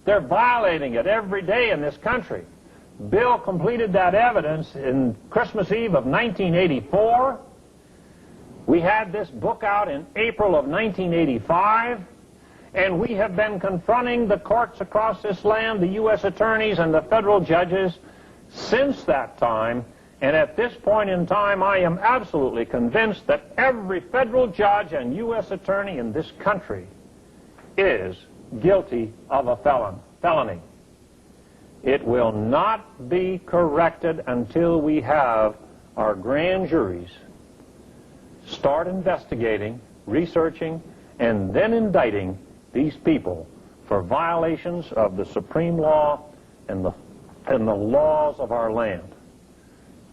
They're violating it every day in this country. Bill completed that evidence in Christmas Eve of 1984. We had this book out in April of 1985, and we have been confronting the courts across this land, the U.S. attorneys and the federal judges, since that time. And at this point in time, I am absolutely convinced that every federal judge and U.S. attorney in this country is guilty of a felony. It will not be corrected until we have our grand juries start investigating, researching, and then indicting these people for violations of the supreme law and the laws of our land.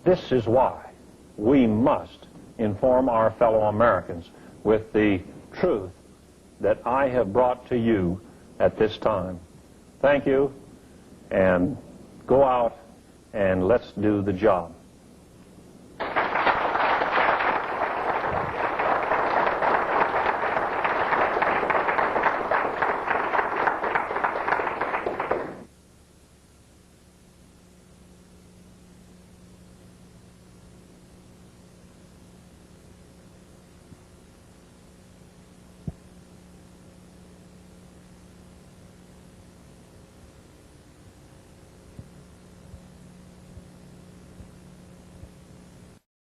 This is why we must inform our fellow Americans with the truth that I have brought to you at this time. Thank you, and go out and let's do the job.